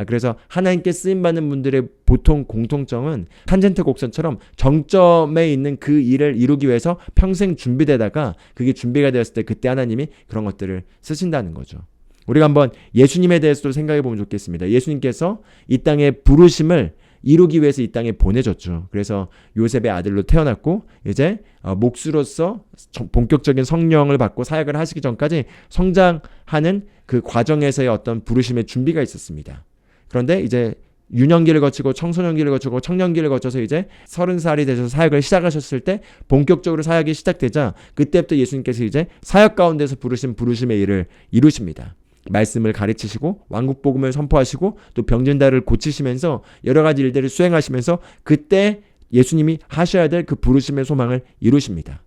그래서 하나님께 쓰임받는 분들의 보통 공통점은 탄젠트 곡선처럼 정점에 있는 그 일을 이루기 위해서 평생 준비되다가 그게 준비가 되었을 때 그때 하나님이 그런 것들을 쓰신다는 거죠. 우리가 한번 예수님에 대해서도 생각해 보면 좋겠습니다. 예수님께서 이 땅에 부르심을 이루기 위해서 이 땅에 보내졌죠. 그래서 요셉의 아들로 태어났고 이제 목수로서 본격적인 성령을 받고 사역을 하시기 전까지 성장하는 그 과정에서의 어떤 부르심의 준비가 있었습니다. 그런데 이제 유년기를 거치고 청소년기를 거치고 청년기를 거쳐서 이제 30살이 되셔서 사역을 시작하셨을 때 본격적으로 사역이 시작되자 그때부터 예수님께서 이제 사역 가운데서 부르심의 일을 이루십니다. 말씀을 가르치시고 왕국 복음을 선포하시고 또 병진다를 고치시면서 여러 가지 일들을 수행하시면서 그때 예수님이 하셔야 될 그 부르심의 소망을 이루십니다.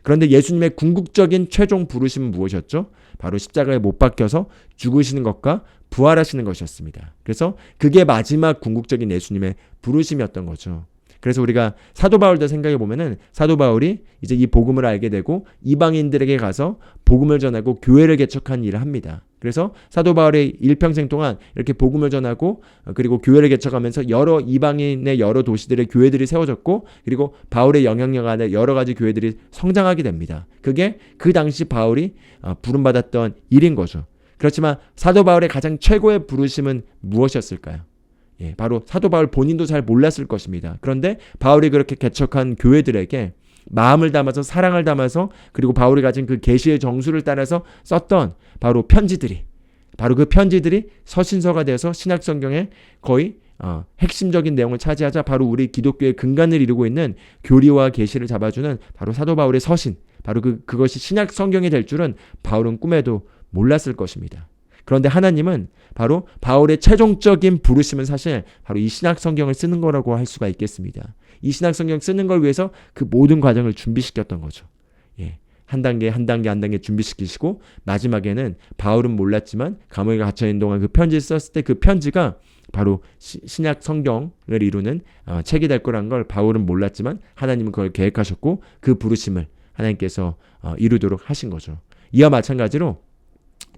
그런데 예수님의 궁극적인 최종 부르심은 무엇이었죠? 바로 십자가에 못 박혀서 죽으시는 것과 부활하시는 것이었습니다. 그래서 그게 마지막 궁극적인 예수님의 부르심이었던 거죠. 그래서 우리가 사도 바울도 생각해 보면은 사도 바울이 이제 이 복음을 알게 되고 이방인들에게 가서 복음을 전하고 교회를 개척한 일을 합니다. 그래서 사도 바울의 일평생 동안 이렇게 복음을 전하고 그리고 교회를 개척하면서 여러 이방인의 여러 도시들의 교회들이 세워졌고 그리고 바울의 영향력 안에 여러 가지 교회들이 성장하게 됩니다. 그게 그 당시 바울이 부름받았던 일인 거죠. 그렇지만 사도 바울의 가장 최고의 부르심은 무엇이었을까요? 바로 사도 바울 본인도 잘 몰랐을 것입니다. 그런데 바울이 그렇게 개척한 교회들에게 마음을 담아서 사랑을 담아서 그리고 바울이 가진 그 계시의 정수를 따라서 썼던 바로 편지들이 바로 그 편지들이 서신서가 되어서 신약 성경의 거의 핵심적인 내용을 차지하자 바로 우리 기독교의 근간을 이루고 있는 교리와 계시를 잡아주는 바로 사도 바울의 서신 바로 그것이 신약 성경이 될 줄은 바울은 꿈에도 몰랐을 것입니다. 그런데 하나님은 바로 바울의 최종적인 부르심은 사실 바로 이 신약 성경을 쓰는 거라고 할 수가 있겠습니다. 이 신약 성경 쓰는 걸 위해서 그 모든 과정을 준비시켰던 거죠. 한 단계 준비시키시고 마지막에는 바울은 몰랐지만 감옥에 갇혀있는 동안 그 편지를 썼을 때 그 편지가 바로 신약 성경을 이루는 책이 될 거라는 걸 바울은 몰랐지만 하나님은 그걸 계획하셨고 그 부르심을 하나님께서 이루도록 하신 거죠. 이와 마찬가지로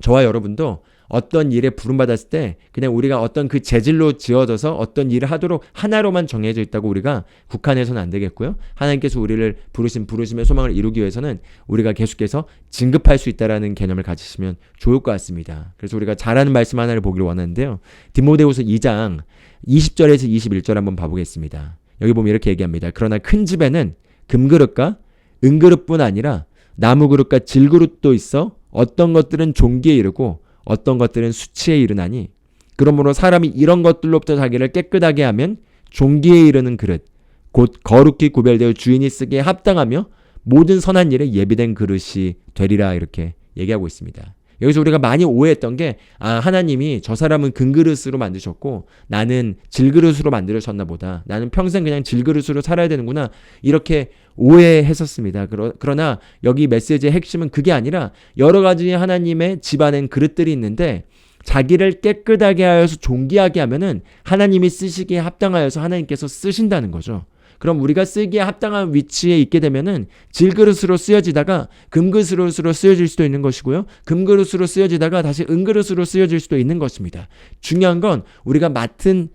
저와 여러분도 어떤 일에 부름받았을 때 그냥 우리가 어떤 그 재질로 지어져서 어떤 일을 하도록 하나로만 정해져 있다고 우리가 국한해서는 안 되겠고요. 하나님께서 우리를 부르심의 소망을 이루기 위해서는 우리가 계속해서 진급할 수 있다라는 개념을 가지시면 좋을 것 같습니다. 그래서 우리가 잘하는 말씀 하나를 보기를 원하는데요. 디모데후서 2장 20절에서 21절 한번 봐보겠습니다. 여기 보면 이렇게 얘기합니다. 그러나 큰 집에는 금그릇과 은그릇뿐 아니라 나무그릇과 질그릇도 있어 어떤 것들은 종기에 이르고 어떤 것들은 수치에 이르나니 그러므로 사람이 이런 것들로부터 자기를 깨끗하게 하면 종기에 이르는 그릇 곧 거룩히 구별되어 주인이 쓰기에 합당하며 모든 선한 일에 예비된 그릇이 되리라 이렇게 얘기하고 있습니다. 여기서 우리가 많이 오해했던 게 하나님이 저 사람은 금그릇으로 만드셨고 나는 질그릇으로 만들으셨나 보다. 나는 평생 그냥 질그릇으로 살아야 되는구나. 이렇게 오해했었습니다. 그러나 여기 메시지의 핵심은 그게 아니라 여러 가지 하나님의 집안엔 그릇들이 있는데 자기를 깨끗하게 하여서 존귀하게 하면은 하나님이 쓰시기에 합당하여서 하나님께서 쓰신다는 거죠. 그럼 우리가 쓰기에 합당한 위치에 있게 되면은 질그릇으로 쓰여지다가 금그릇으로 쓰여질 수도 있는 것이고요. 금그릇으로 쓰여지다가 다시 은그릇으로 쓰여질 수도 있는 것입니다. 중요한 건 우리가 맡은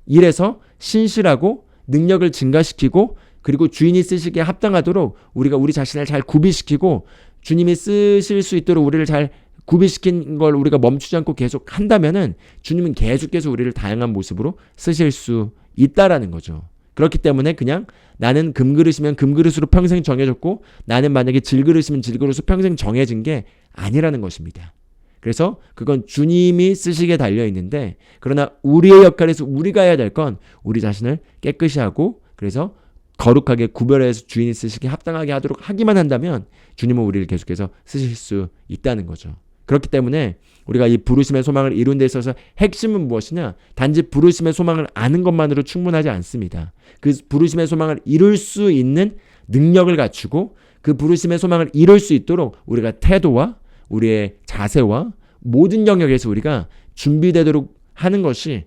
일에서 신실하고 능력을 증가시키고 그리고 주인이 쓰시기에 합당하도록 우리가 우리 자신을 잘 구비시키고 주님이 쓰실 수 있도록 우리를 잘 구비시킨 걸 우리가 멈추지 않고 계속 한다면은 주님은 계속해서 우리를 다양한 모습으로 쓰실 수 있다라는 거죠. 그렇기 때문에 그냥 나는 금그릇이면 금그릇으로 평생 정해졌고 나는 만약에 질그릇이면 질그릇으로 평생 정해진 게 아니라는 것입니다. 그래서 그건 주님이 쓰시기에 달려있는데 그러나 우리의 역할에서 우리가 해야 될 건 우리 자신을 깨끗이 하고 그래서 거룩하게 구별해서 주인이 쓰시기에 합당하게 하도록 하기만 한다면 주님은 우리를 계속해서 쓰실 수 있다는 거죠. 그렇기 때문에 우리가 이 부르심의 소망을 이룬 데 있어서 핵심은 무엇이냐? 단지 부르심의 소망을 아는 것만으로 충분하지 않습니다. 그 부르심의 소망을 이룰 수 있는 능력을 갖추고 그 부르심의 소망을 이룰 수 있도록 우리가 태도와 우리의 자세와 모든 영역에서 우리가 준비되도록 하는 것이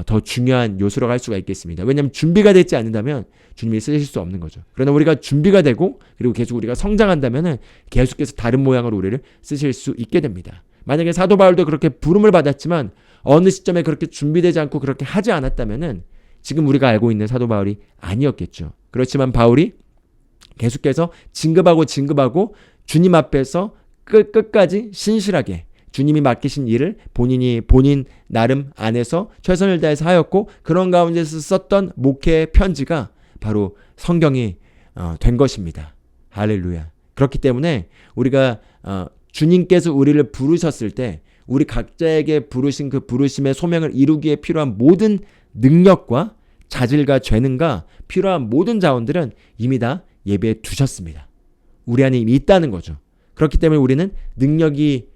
더 중요한 요소라고 할 수가 있겠습니다. 왜냐하면 준비가 되지 않는다면 주님이 쓰실 수 없는 거죠. 그러나 우리가 준비가 되고 그리고 계속 우리가 성장한다면 계속해서 다른 모양으로 우리를 쓰실 수 있게 됩니다. 만약에 사도 바울도 그렇게 부름을 받았지만 어느 시점에 그렇게 준비되지 않고 그렇게 하지 않았다면 지금 우리가 알고 있는 사도 바울이 아니었겠죠. 그렇지만 바울이 계속해서 진급하고 주님 앞에서 끝까지 신실하게 주님이 맡기신 일을 본인 나름 안에서 최선을 다해서 하였고 그런 가운데서 썼던 목회의 편지가 바로 성경이 된 것입니다. 할렐루야. 그렇기 때문에 우리가 주님께서 우리를 부르셨을 때 우리 각자에게 부르신 그 부르심의 소명을 이루기에 필요한 모든 능력과 자질과 재능과 필요한 모든 자원들은 이미 다 예배해 두셨습니다. 우리 안에 이미 있다는 거죠. 그렇기 때문에 우리는 능력이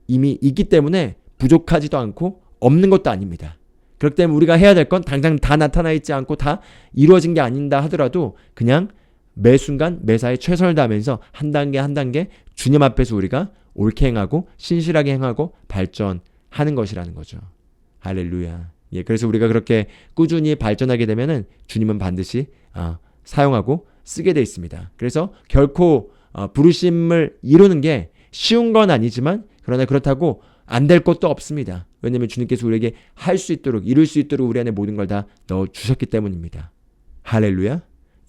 이미 있기 때문에 부족하지도 않고 없는 것도 아닙니다. 그렇기 때문에 우리가 해야 될 건 당장 다 나타나 있지 않고 다 이루어진 게 아닌다 하더라도 그냥 매 순간 매사에 최선을 다하면서 한 단계 한 단계 주님 앞에서 우리가 옳게 행하고 신실하게 행하고 발전하는 것이라는 거죠. 할렐루야. 예, 그래서 우리가 그렇게 꾸준히 발전하게 되면은 주님은 반드시 사용하고 쓰게 돼 있습니다. 그래서 결코 부르심을 이루는 게 쉬운 건 아니지만 그러나 그렇다고 안 될 것도 없습니다. 왜냐하면 주님께서 우리에게 할 수 있도록 이룰 수 있도록 우리 안에 모든 걸 다 넣어 주셨기 때문입니다. 할렐루야.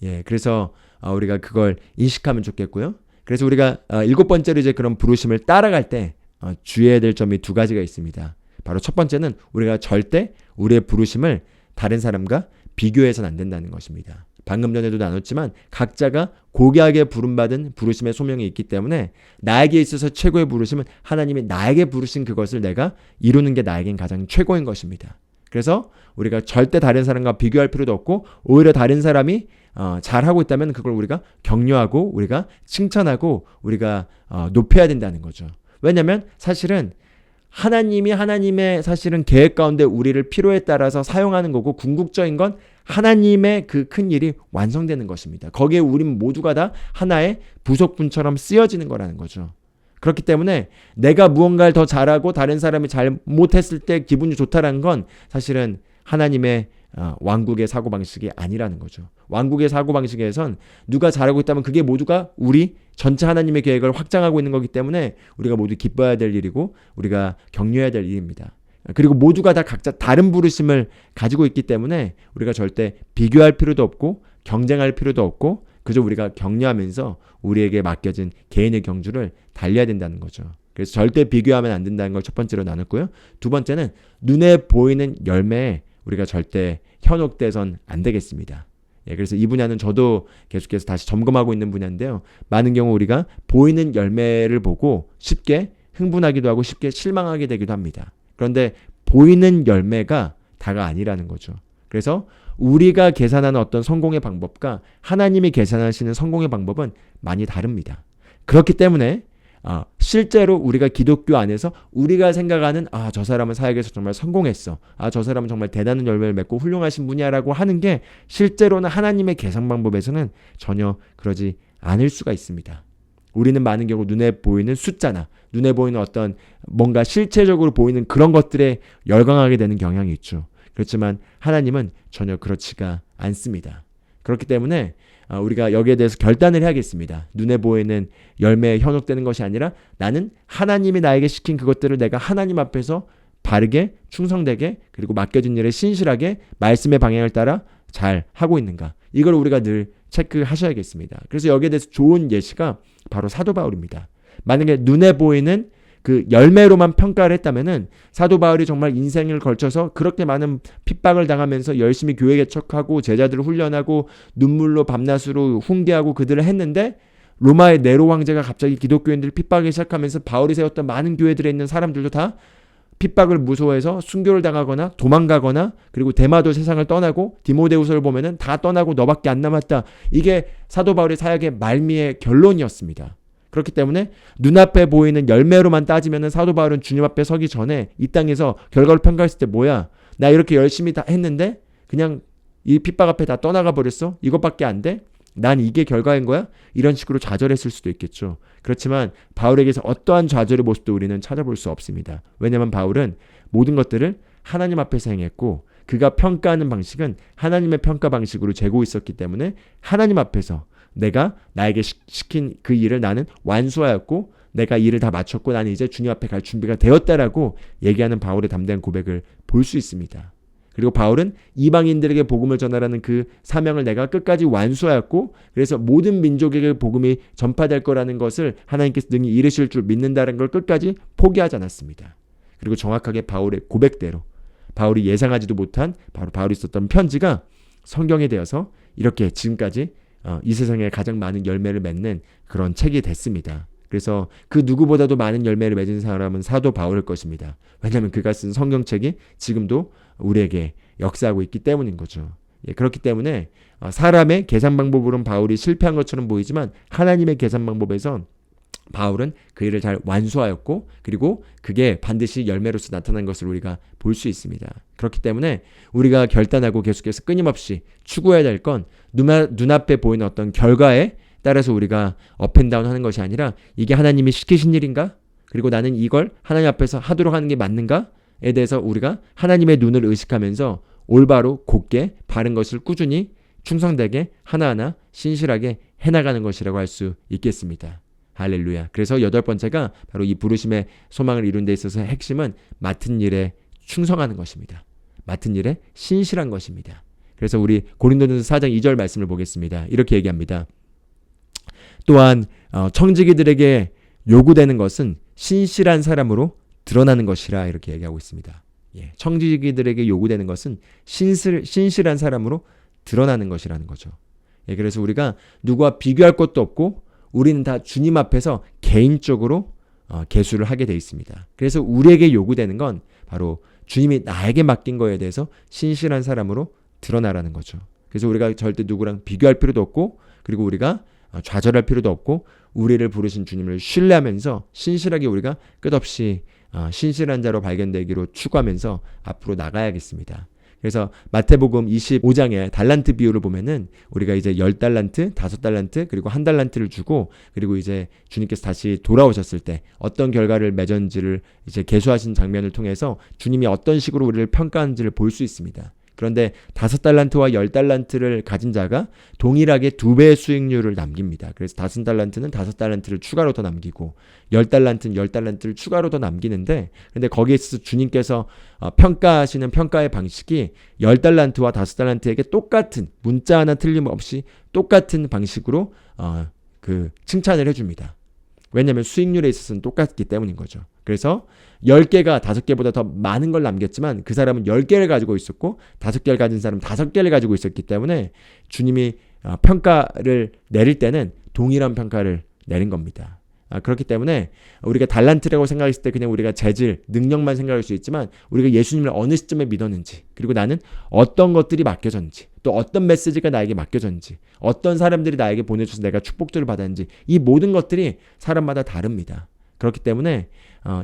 예, 그래서 우리가 그걸 인식하면 좋겠고요. 그래서 우리가 7번째로 이제 그런 부르심을 따라갈 때 주의해야 될 점이 두 가지가 있습니다. 바로 첫 번째는 우리가 절대 우리의 부르심을 다른 사람과 비교해서는 안 된다는 것입니다. 방금 전에도 나눴지만 각자가 고귀하게 부름받은 부르심의 소명이 있기 때문에 나에게 있어서 최고의 부르심은 하나님이 나에게 부르신 그것을 내가 이루는 게 나에겐 가장 최고인 것입니다. 그래서 우리가 절대 다른 사람과 비교할 필요도 없고 오히려 다른 사람이 잘하고 있다면 그걸 우리가 격려하고 우리가 칭찬하고 우리가 높여야 된다는 거죠. 왜냐하면 사실은 하나님이 하나님의 사실은 계획 가운데 우리를 필요에 따라서 사용하는 거고 궁극적인 건 하나님의 그 큰 일이 완성되는 것입니다. 거기에 우린 모두가 다 하나의 부속분처럼 쓰여지는 거라는 거죠. 그렇기 때문에 내가 무언가를 더 잘하고 다른 사람이 잘 못했을 때 기분이 좋다라는 건 사실은 하나님의 왕국의 사고방식이 아니라는 거죠. 왕국의 사고방식에선 누가 잘하고 있다면 그게 모두가 우리 전체 하나님의 계획을 확장하고 있는 거기 때문에 우리가 모두 기뻐해야 될 일이고 우리가 격려해야 될 일입니다. 그리고 모두가 다 각자 다른 부르심을 가지고 있기 때문에 우리가 절대 비교할 필요도 없고 경쟁할 필요도 없고 그저 우리가 격려하면서 우리에게 맡겨진 개인의 경주를 달려야 된다는 거죠. 그래서 절대 비교하면 안 된다는 걸 첫 번째로 나눴고요. 두 번째는 눈에 보이는 열매에 우리가 절대 현혹돼선 안 되겠습니다. 예, 그래서 이 분야는 저도 계속해서 다시 점검하고 있는 분야인데요. 많은 경우 우리가 보이는 열매를 보고 쉽게 흥분하기도 하고 쉽게 실망하게 되기도 합니다. 그런데 보이는 열매가 다가 아니라는 거죠. 그래서 우리가 계산하는 어떤 성공의 방법과 하나님이 계산하시는 성공의 방법은 많이 다릅니다. 그렇기 때문에 실제로 우리가 기독교 안에서 우리가 생각하는 저 사람은 사역에서 정말 성공했어. 저 사람은 정말 대단한 열매를 맺고 훌륭하신 분이야라고 하는 게 실제로는 하나님의 계산 방법에서는 전혀 그러지 않을 수가 있습니다. 우리는 많은 경우 눈에 보이는 숫자나 눈에 보이는 어떤 뭔가 실체적으로 보이는 그런 것들에 열광하게 되는 경향이 있죠. 그렇지만 하나님은 전혀 그렇지가 않습니다. 그렇기 때문에 우리가 여기에 대해서 결단을 해야겠습니다. 눈에 보이는 열매에 현혹되는 것이 아니라 나는 하나님이 나에게 시킨 그것들을 내가 하나님 앞에서 바르게 충성되게 그리고 맡겨진 일에 신실하게 말씀의 방향을 따라 잘 하고 있는가. 이걸 우리가 늘 체크하셔야겠습니다. 그래서 여기에 대해서 좋은 예시가 바로 사도 바울입니다. 만약에 눈에 보이는 그 열매로만 평가를 했다면은 사도 바울이 정말 인생을 걸쳐서 그렇게 많은 핍박을 당하면서 열심히 교회 개척하고 제자들을 훈련하고 눈물로 밤낮으로 훈계하고 그들을 했는데 로마의 네로 황제가 갑자기 기독교인들을 핍박하기 시작하면서 바울이 세웠던 많은 교회들에 있는 사람들도 다 핍박을 무서워해서 순교를 당하거나 도망가거나 그리고 데마도 세상을 떠나고 디모데후서를 보면은 다 떠나고 너밖에 안 남았다. 이게 사도 바울의 사역의 말미의 결론이었습니다. 그렇기 때문에 눈앞에 보이는 열매로만 따지면은 사도 바울은 주님 앞에 서기 전에 이 땅에서 결과를 평가했을 때 뭐야? 나 이렇게 열심히 다 했는데 그냥 이 핍박 앞에 다 떠나가 버렸어? 이것밖에 안 돼? 난 이게 결과인 거야? 이런 식으로 좌절했을 수도 있겠죠. 그렇지만 바울에게서 어떠한 좌절의 모습도 우리는 찾아볼 수 없습니다. 왜냐하면 바울은 모든 것들을 하나님 앞에서 행했고 그가 평가하는 방식은 하나님의 평가 방식으로 재고 있었기 때문에 하나님 앞에서 내가 나에게 시킨 그 일을 나는 완수하였고 내가 일을 다 마쳤고 나는 이제 주님 앞에 갈 준비가 되었다라고 얘기하는 바울의 담대한 고백을 볼 수 있습니다. 그리고 바울은 이방인들에게 복음을 전하라는 그 사명을 내가 끝까지 완수하였고 그래서 모든 민족에게 복음이 전파될 거라는 것을 하나님께서 능히 이루실 줄 믿는다는 걸 끝까지 포기하지 않았습니다. 그리고 정확하게 바울의 고백대로 바울이 예상하지도 못한 바로 바울이 썼던 편지가 성경에 되어서 이렇게 지금까지 이 세상에 가장 많은 열매를 맺는 그런 책이 됐습니다. 그래서 그 누구보다도 많은 열매를 맺은 사람은 사도 바울일 것입니다. 왜냐하면 그가 쓴 성경책이 지금도 우리에게 역사하고 있기 때문인 거죠. 예, 그렇기 때문에 사람의 계산 방법으로는 바울이 실패한 것처럼 보이지만 하나님의 계산 방법에선 바울은 그 일을 잘 완수하였고 그리고 그게 반드시 열매로서 나타난 것을 우리가 볼 수 있습니다. 그렇기 때문에 우리가 결단하고 계속해서 끊임없이 추구해야 될 건 눈앞에 보이는 어떤 결과에 따라서 우리가 업앤다운 하는 것이 아니라 이게 하나님이 시키신 일인가? 그리고 나는 이걸 하나님 앞에서 하도록 하는 게 맞는가?에 대해서 우리가 하나님의 눈을 의식하면서 올바로 곧게 바른 것을 꾸준히 충성되게 하나하나 신실하게 해나가는 것이라고 할 수 있겠습니다. 할렐루야. 그래서 8번째가 바로 이 부르심의 소망을 이룬 데 있어서 핵심은 맡은 일에 충성하는 것입니다. 맡은 일에 신실한 것입니다. 그래서 우리 고린도전서 4장 2절 말씀을 보겠습니다. 이렇게 얘기합니다. 또한 청지기들에게 요구되는 것은 신실한 사람으로 드러나는 것이라 이렇게 얘기하고 있습니다. 예, 청지기들에게 요구되는 것은 신실한 사람으로 드러나는 것이라는 거죠. 예, 그래서 우리가 누구와 비교할 것도 없고 우리는 다 주님 앞에서 개인적으로 계수를 하게 돼 있습니다. 그래서 우리에게 요구되는 건 바로 주님이 나에게 맡긴 거에 대해서 신실한 사람으로 드러나라는 거죠. 그래서 우리가 절대 누구랑 비교할 필요도 없고 그리고 우리가 좌절할 필요도 없고 우리를 부르신 주님을 신뢰하면서 신실하게 우리가 끝없이 신실한 자로 발견되기로 추구하면서 앞으로 나가야겠습니다. 그래서 마태복음 25장의 달란트 비유를 보면은 우리가 이제 10달란트, 5달란트, 그리고 1달란트를 주고 그리고 이제 주님께서 다시 돌아오셨을 때 어떤 결과를 맺었는지를 이제 계수하신 장면을 통해서 주님이 어떤 식으로 우리를 평가하는지를 볼 수 있습니다. 그런데 5달란트와 10달란트를 가진 자가 동일하게 2배의 수익률을 남깁니다. 그래서 5달란트는 5달란트를 추가로 더 남기고 10달란트는 10달란트를 추가로 더 남기는데 근데 거기에 있어서 주님께서 평가하시는 평가의 방식이 10달란트와 5달란트에게 똑같은 문자 하나 틀림없이 똑같은 방식으로 칭찬을 해줍니다. 왜냐하면 수익률에 있어서는 똑같기 때문인 거죠. 그래서 10개가 5개보다 더 많은 걸 남겼지만 그 사람은 10개를 가지고 있었고 5개를 가진 사람은 5개를 가지고 있었기 때문에 주님이 평가를 내릴 때는 동일한 평가를 내린 겁니다. 그렇기 때문에 우리가 달란트라고 생각했을 때 그냥 우리가 재질, 능력만 생각할 수 있지만 우리가 예수님을 어느 시점에 믿었는지 그리고 나는 어떤 것들이 맡겨졌는지 또 어떤 메시지가 나에게 맡겨졌는지 어떤 사람들이 나에게 보내줘서 내가 축복들을 받았는지 이 모든 것들이 사람마다 다릅니다. 그렇기 때문에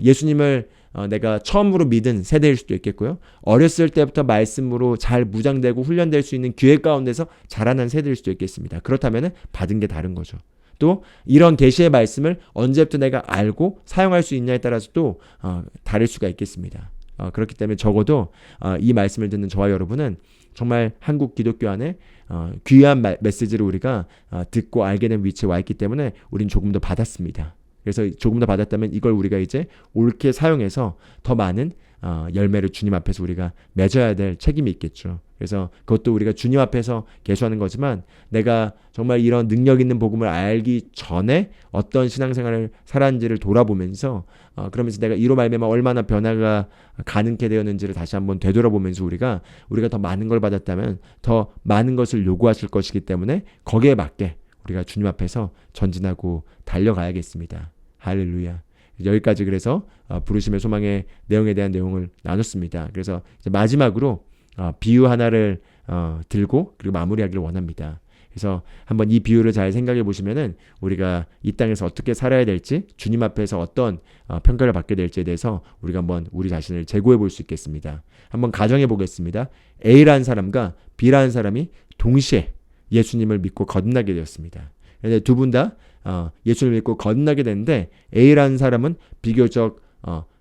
예수님을 내가 처음으로 믿은 세대일 수도 있겠고요. 어렸을 때부터 말씀으로 잘 무장되고 훈련될 수 있는 기회 가운데서 자라난 세대일 수도 있겠습니다. 그렇다면 받은 게 다른 거죠. 또 이런 계시의 말씀을 언제부터 내가 알고 사용할 수 있냐에 따라서 또 다를 수가 있겠습니다. 그렇기 때문에 적어도 이 말씀을 듣는 저와 여러분은 정말 한국 기독교 안에 귀한 메시지를 우리가 듣고 알게 된 위치에 와 있기 때문에 우린 조금 더 받았습니다. 그래서 조금 더 받았다면 이걸 우리가 이제 옳게 사용해서 더 많은 열매를 주님 앞에서 우리가 맺어야 될 책임이 있겠죠. 그래서 그것도 우리가 주님 앞에서 계수하는 거지만 내가 정말 이런 능력 있는 복음을 알기 전에 어떤 신앙생활을 살았는지를 돌아보면서 그러면서 내가 이로 말미암아 얼마나 변화가 가능케 되었는지를 다시 한번 되돌아보면서 우리가 더 많은 걸 받았다면 더 많은 것을 요구하실 것이기 때문에 거기에 맞게 우리가 주님 앞에서 전진하고 달려가야겠습니다. 할렐루야. 여기까지 그래서 부르심의 소망의 내용에 대한 내용을 나눴습니다. 그래서 이제 마지막으로 비유 하나를 들고 그리고 마무리하기를 원합니다. 그래서 한번 이 비유를 잘 생각해 보시면은 우리가 이 땅에서 어떻게 살아야 될지 주님 앞에서 어떤 평가를 받게 될지에 대해서 우리가 한번 우리 자신을 재고해 볼 수 있겠습니다. 한번 가정해 보겠습니다. A라는 사람과 B라는 사람이 동시에 예수님을 믿고 거듭나게 되었습니다. 그런데 두 분 다 예수님을 믿고 거듭나게 되는데 A라는 사람은 비교적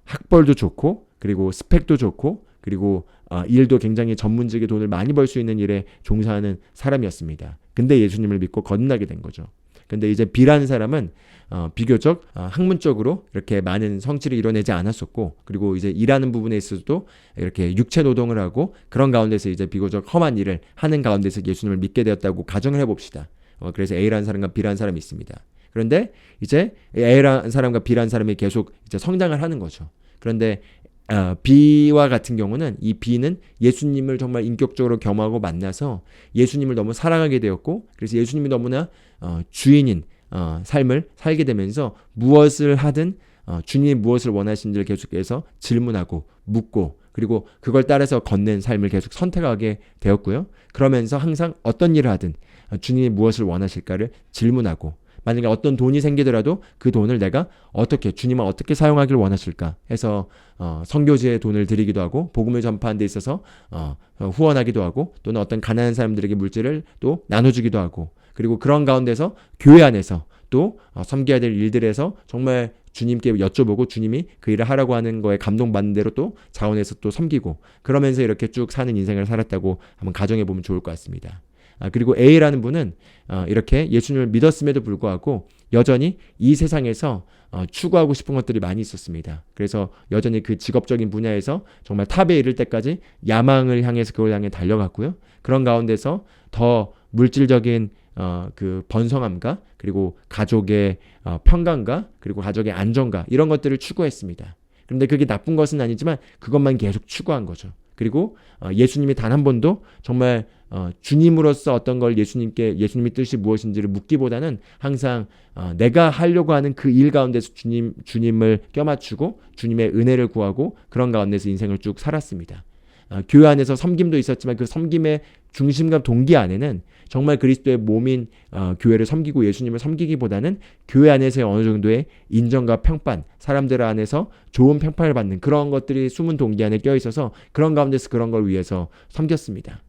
학벌도 좋고 그리고 스펙도 좋고 그리고 일도 굉장히 전문직에 돈을 많이 벌 수 있는 일에 종사하는 사람이었습니다. 근데 예수님을 믿고 거듭나게 된 거죠. 근데 이제 B라는 사람은 비교적 학문적으로 이렇게 많은 성취를 이뤄내지 않았었고 그리고 이제 일하는 부분에 있어서도 이렇게 육체 노동을 하고 그런 가운데서 이제 비교적 험한 일을 하는 가운데서 예수님을 믿게 되었다고 가정을 해봅시다. 그래서 A라는 사람과 B라는 사람이 있습니다. 그런데 이제 A라는 사람과 B라는 사람이 계속 이제 성장을 하는 거죠. 그런데 B와 같은 경우는 이 B는 예수님을 정말 인격적으로 겸하고 만나서 예수님을 너무 사랑하게 되었고 그래서 예수님이 너무나 주인인 삶을 살게 되면서 무엇을 하든 주님이 무엇을 원하시는지를 계속해서 질문하고 묻고 그리고 그걸 따라서 걷는 삶을 계속 선택하게 되었고요. 그러면서 항상 어떤 일을 하든 주님이 무엇을 원하실까를 질문하고 만약에 어떤 돈이 생기더라도 그 돈을 내가 어떻게 주님은 어떻게 사용하기를 원하실까 해서 선교지에 돈을 드리기도 하고 복음을 전파하는 데 있어서 후원하기도 하고 또는 어떤 가난한 사람들에게 물질을 또 나눠주기도 하고 그리고 그런 가운데서 교회 안에서 또 섬겨야 될 일들에서 정말 주님께 여쭤보고 주님이 그 일을 하라고 하는 거에 감동받는 대로 또 자원해서 또 섬기고 그러면서 이렇게 쭉 사는 인생을 살았다고 한번 가정해 보면 좋을 것 같습니다. 그리고 A라는 분은 이렇게 예수님을 믿었음에도 불구하고 여전히 이 세상에서 추구하고 싶은 것들이 많이 있었습니다. 그래서 여전히 그 직업적인 분야에서 정말 탑에 이를 때까지 야망을 향해서 그걸 향해 달려갔고요. 그런 가운데서 더 물질적인 그 번성함과 그리고 가족의 평강과 그리고 가족의 안정과 이런 것들을 추구했습니다. 그런데 그게 나쁜 것은 아니지만 그것만 계속 추구한 거죠. 그리고 예수님이 단 한 번도 정말 주님으로서 어떤 걸 예수님의 뜻이 무엇인지를 묻기보다는 항상 내가 하려고 하는 그 일 가운데서 주님을 껴맞추고 주님의 은혜를 구하고 그런 가운데서 인생을 쭉 살았습니다. 교회 안에서 섬김도 있었지만 그 섬김의 중심과 동기 안에는 정말 그리스도의 몸인 교회를 섬기고 예수님을 섬기기보다는 교회 안에서의 어느 정도의 인정과 평판, 사람들 안에서 좋은 평판을 받는 그런 것들이 숨은 동기 안에 껴있어서 그런 가운데서 그런 걸 위해서 섬겼습니다.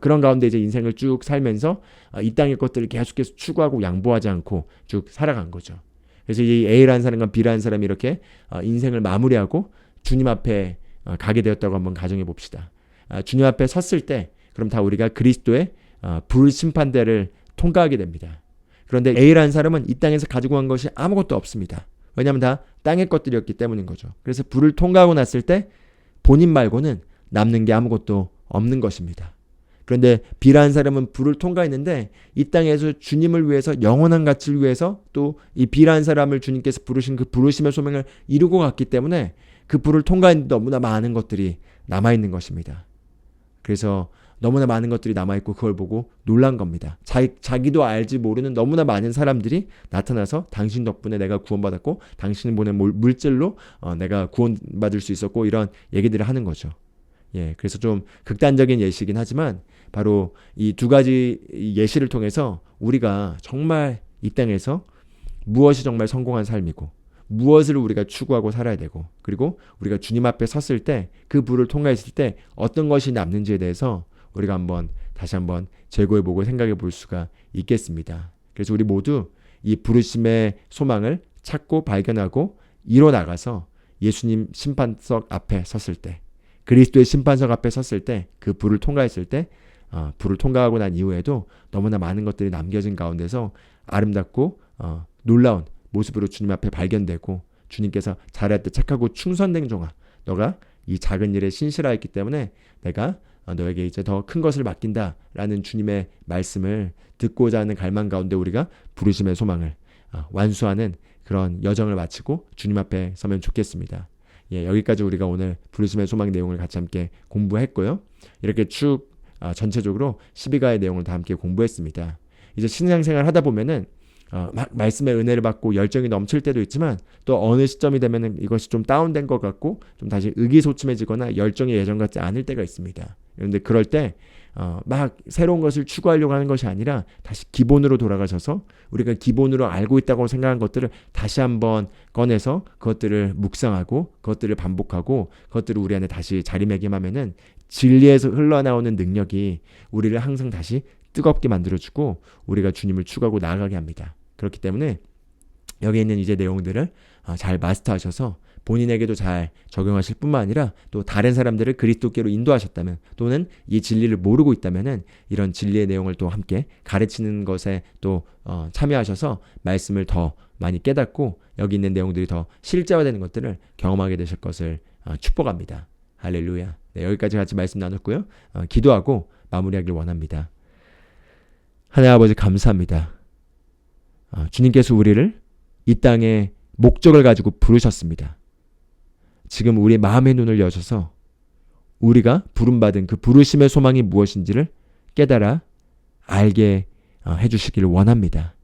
그런 가운데 이제 인생을 쭉 살면서 이 땅의 것들을 계속해서 추구하고 양보하지 않고 쭉 살아간 거죠. 그래서 이 A라는 사람과 B라는 사람이 이렇게 인생을 마무리하고 주님 앞에 가게 되었다고 한번 가정해 봅시다. 주님 앞에 섰을 때 그럼 다 우리가 그리스도의 불심판대를 통과하게 됩니다. 그런데 A라는 사람은 이 땅에서 가지고 간 것이 아무것도 없습니다. 왜냐하면 다 땅의 것들이었기 때문인 거죠. 그래서 불을 통과하고 났을 때 본인 말고는 남는 게 아무것도 없는 것입니다. 그런데 B라는 사람은 불을 통과했는데 이 땅에서 주님을 위해서 영원한 가치를 위해서 또 이 B라는 사람을 주님께서 부르신 그 부르심의 소명을 이루고 갔기 때문에 그 불을 통과했는데 너무나 많은 것들이 남아있는 것입니다. 그래서 너무나 많은 것들이 남아있고 그걸 보고 놀란 겁니다. 자기도 알지 모르는 너무나 많은 사람들이 나타나서 당신 덕분에 내가 구원받았고 당신을 보낸 물질로 내가 구원받을 수 있었고 이런 얘기들을 하는 거죠. 그래서 좀 극단적인 예시이긴 하지만 바로 이 두 가지 예시를 통해서 우리가 정말 이 땅에서 무엇이 정말 성공한 삶이고 무엇을 우리가 추구하고 살아야 되고 그리고 우리가 주님 앞에 섰을 때 그 불을 통과했을 때 어떤 것이 남는지에 대해서 우리가 다시 한번 재고해보고 생각해 볼 수가 있겠습니다. 그래서 우리 모두 이 부르심의 소망을 찾고 발견하고 이뤄나가서 예수님 심판석 앞에 섰을 때 그리스도의 심판석 앞에 섰을 때 그 불을 통과했을 때 불을 통과하고 난 이후에도 너무나 많은 것들이 남겨진 가운데서 아름답고 놀라운 모습으로 주님 앞에 발견되고 주님께서 잘했다 착하고 충성된 종아 너가 이 작은 일에 신실하였기 때문에 내가 너에게 이제 더 큰 것을 맡긴다 라는 주님의 말씀을 듣고자 하는 갈망 가운데 우리가 부르심의 소망을 완수하는 그런 여정을 마치고 주님 앞에 서면 좋겠습니다. 여기까지 우리가 오늘 부르심의 소망 내용을 같이 함께 공부했고요. 이렇게 쭉 전체적으로 12가의 내용을 다 함께 공부했습니다. 이제 신앙생활 하다 보면은 막 말씀의 은혜를 받고 열정이 넘칠 때도 있지만 또 어느 시점이 되면은 이것이 좀 다운된 것 같고 좀 다시 의기소침해지거나 열정이 예전 같지 않을 때가 있습니다. 그런데 그럴 때 막 새로운 것을 추구하려고 하는 것이 아니라 다시 기본으로 돌아가셔서 우리가 기본으로 알고 있다고 생각한 것들을 다시 한번 꺼내서 그것들을 묵상하고 그것들을 반복하고 그것들을 우리 안에 다시 자리매김하면은 진리에서 흘러나오는 능력이 우리를 항상 다시 뜨겁게 만들어주고 우리가 주님을 추구하고 나아가게 합니다. 그렇기 때문에 여기 있는 이제 내용들을 잘 마스터하셔서 본인에게도 잘 적용하실 뿐만 아니라 또 다른 사람들을 그리스도께로 인도하셨다면 또는 이 진리를 모르고 있다면은 이런 진리의 내용을 또 함께 가르치는 것에 또 참여하셔서 말씀을 더 많이 깨닫고 여기 있는 내용들이 더 실제화되는 것들을 경험하게 되실 것을 축복합니다. 할렐루야. 여기까지 같이 말씀 나눴고요. 기도하고 마무리하길 원합니다. 하나님 아버지 감사합니다. 주님께서 우리를 이 땅에 목적을 가지고 부르셨습니다. 지금 우리 마음의 눈을 여셔서 우리가 부름받은 그 부르심의 소망이 무엇인지를 깨달아 알게 해주시길 원합니다.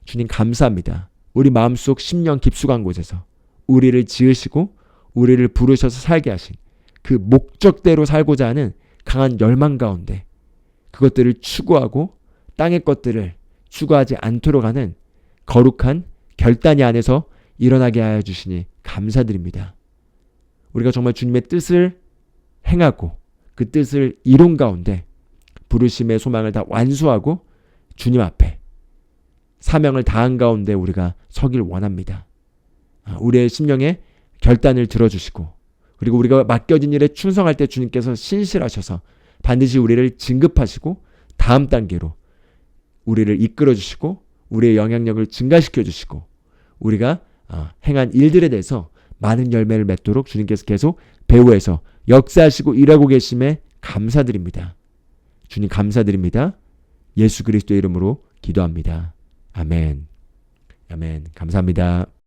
주님 감사합니다. 우리 마음속 심령 깊숙한 곳에서 우리를 지으시고 우리를 부르셔서 살게 하신 그 목적대로 살고자 하는 강한 열망 가운데 그것들을 추구하고 땅의 것들을 추구하지 않도록 하는 거룩한 결단이 안에서 일어나게 하여 주시니 감사드립니다. 우리가 정말 주님의 뜻을 행하고 그 뜻을 이룬 가운데 부르심의 소망을 다 완수하고 주님 앞에 사명을 다한 가운데 우리가 서길 원합니다. 우리의 심령의 결단을 들어주시고 그리고 우리가 맡겨진 일에 충성할 때 주님께서 신실하셔서 반드시 우리를 진급하시고 다음 단계로 우리를 이끌어주시고 우리의 영향력을 증가시켜주시고 우리가 행한 일들에 대해서 많은 열매를 맺도록 주님께서 계속 배후에서 역사하시고 일하고 계심에 감사드립니다. 주님 감사드립니다. 예수 그리스도의 이름으로 기도합니다. 아멘. 아멘. 감사합니다.